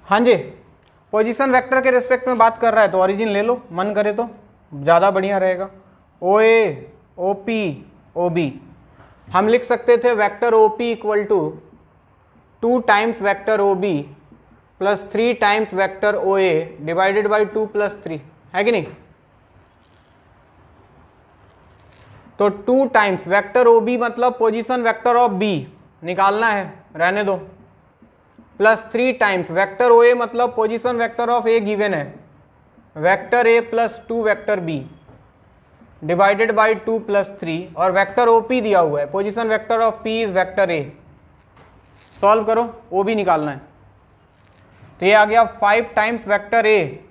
A: हाँ जी, position vector के respect में बात कर रहा है तो origin ले लो, मन करे तो ज़्यादा बढ़िया रहेगा। ओ ए, ओ पी, ओ बी हम लिख सकते थे vector O P equal to 2 times vector O B plus 3 times vector O A divided by 2 plus 3, है कि नहीं? तो 2 टाइम्स वेक्टर ओ बी मतलब पोजीशन वेक्टर ऑफ बी निकालना है, रहने दो, plus 3 times vector O A मतलब position vector of A given है, vector A plus 2 vector B divided by 2 plus 3, और वेक्टर ओ पी दिया हुआ है, position vector of P is vector A. Solve करो, ओ बी निकालना है। तो ये आ गया 5 टाइम्स वेक्टर ए,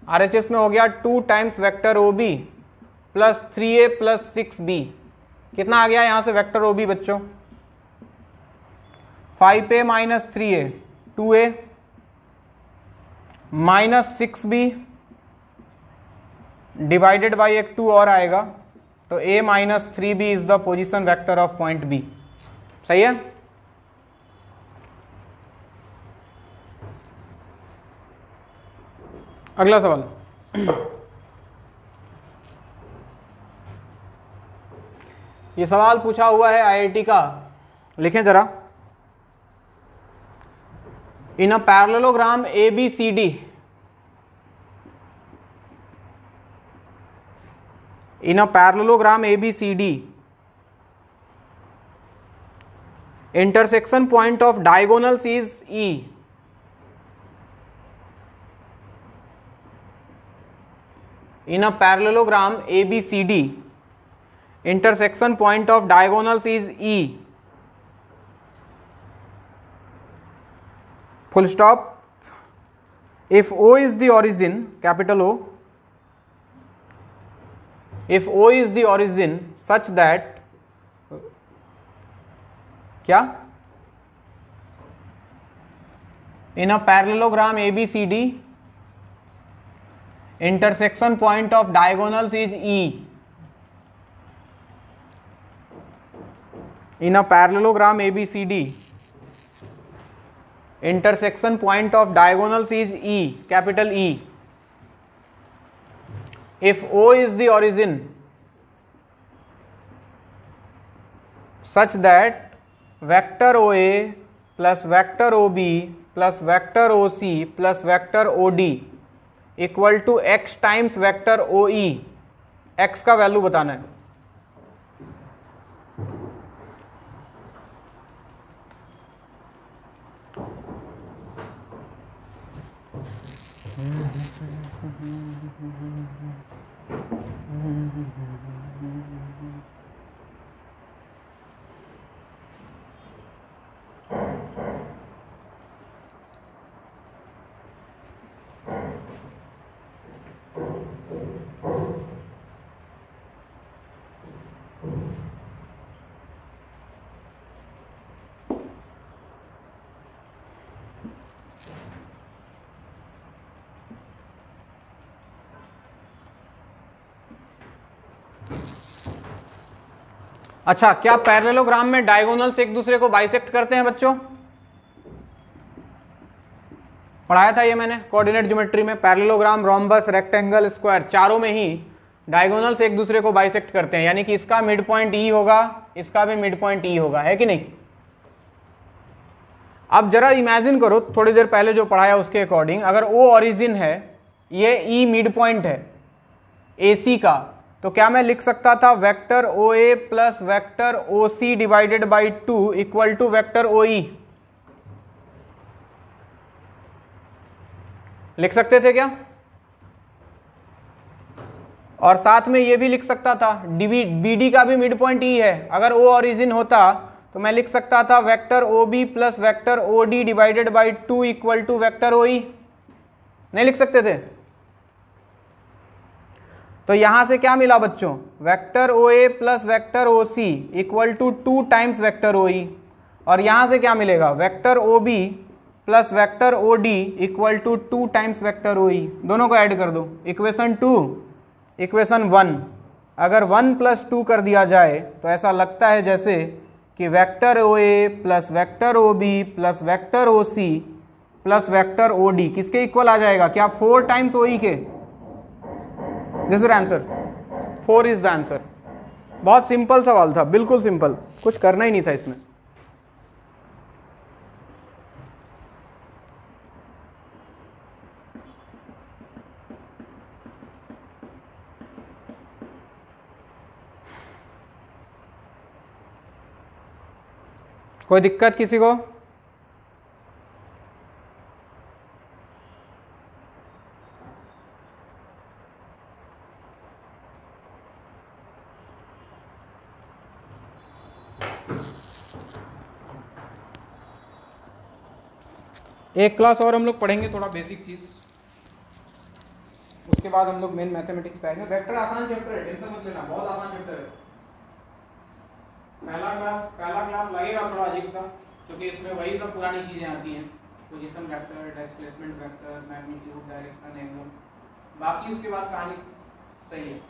A: आरएचएस में हो गया 2 times vector O B plus 3a plus 6b। कितना आ गया यहां से वेक्टर ओ बी बच्चों? 5a minus 3a 2a minus 6b divided by एक 2 और आएगा, तो a minus 3b is the position vector of point b। सही है? अगला सवाल, ये सवाल पूछा हुआ है आईआईटी का, लिखें जरा। In a parallelogram ABCD, in a parallelogram ABCD, intersection point of diagonals is E. In a parallelogram ABCD, intersection point of diagonals is E. Full stop. If O is the origin, capital O, if O is the origin such that, क्या? In a parallelogram ABCD, intersection point of diagonals is E. In a parallelogram ABCD, intersection point of diagonals is E, capital E. If O is the origin such that vector OA plus vector OB plus vector OC plus vector OD equal to x times vector OE, x का value बताना है। अच्छा, क्या parallelogram में diagonals एक दूसरे को bisect करते हैं बच्चों? पढ़ाया था ये मैंने कोऑर्डिनेट ज्योमेट्री में। पैरेललोग्राम, रोम्बस, रेक्टेंगल, स्क्वायर, चारों में ही डायगोनल्स एक दूसरे को बाइसेक्ट करते हैं, यानी कि इसका मिड पॉइंट ई होगा, इसका भी मिड पॉइंट ई होगा, है कि नहीं? अब जरा इमेजिन करो, थोड़ी देर पहले जो पढ़ाया उसके अकॉर्डिंग, अगर ओ ओरिजिन है, ये ई मिड पॉइंट है AC का, तो क्या मैं लिख सकता था vector OA plus vector OC divided by 2 equal to vector OE? लिख सकते थे क्या? और साथ में ये भी लिख सकता था BD का भी मिड पॉइंट ई है, अगर O ओरिजिन होता तो मैं लिख सकता था vector OB plus vector OD divided by 2 equal to vector OE। नहीं लिख सकते थे? तो यहां से क्या मिला बच्चों? Vector OA plus vector OC equal to 2 times vector OE। और यहां से क्या मिलेगा? Vector OB plus vector OD equal to 2 times vector OE। दोनों को ऐड कर दो, इक्वेशन 2 इक्वेशन 1। अगर 1 प्लस 2 कर दिया जाए तो ऐसा लगता है जैसे कि vector OA plus vector OB plus vector OC plus vector OD किसके इक्वल आ जाएगा? क्या 4 टाइम्स OE के? This is answer, 4 is the answer. बहुत सिंपल सवाल था, बिल्कुल सिंपल, कुछ करना ही नहीं था इसमें। कोई दिक्कत किसी को? एक क्लास और हम लोग पढ़ेंगे थोड़ा बेसिक चीज, उसके बाद हम लोग मेन मैथमेटिक्स पे आएंगे। वेक्टर आसान चैप्टर है, टेंशन मत लेना, बहुत आसान चैप्टर है। पहला क्लास लगेगा थोड़ा अजीब सा, क्योंकि इसमें वही सब पुरानी चीजें आती हैं, position vector, displacement vector, magnitude, direction, angle, बाकी उसके बाद कहानी सही है।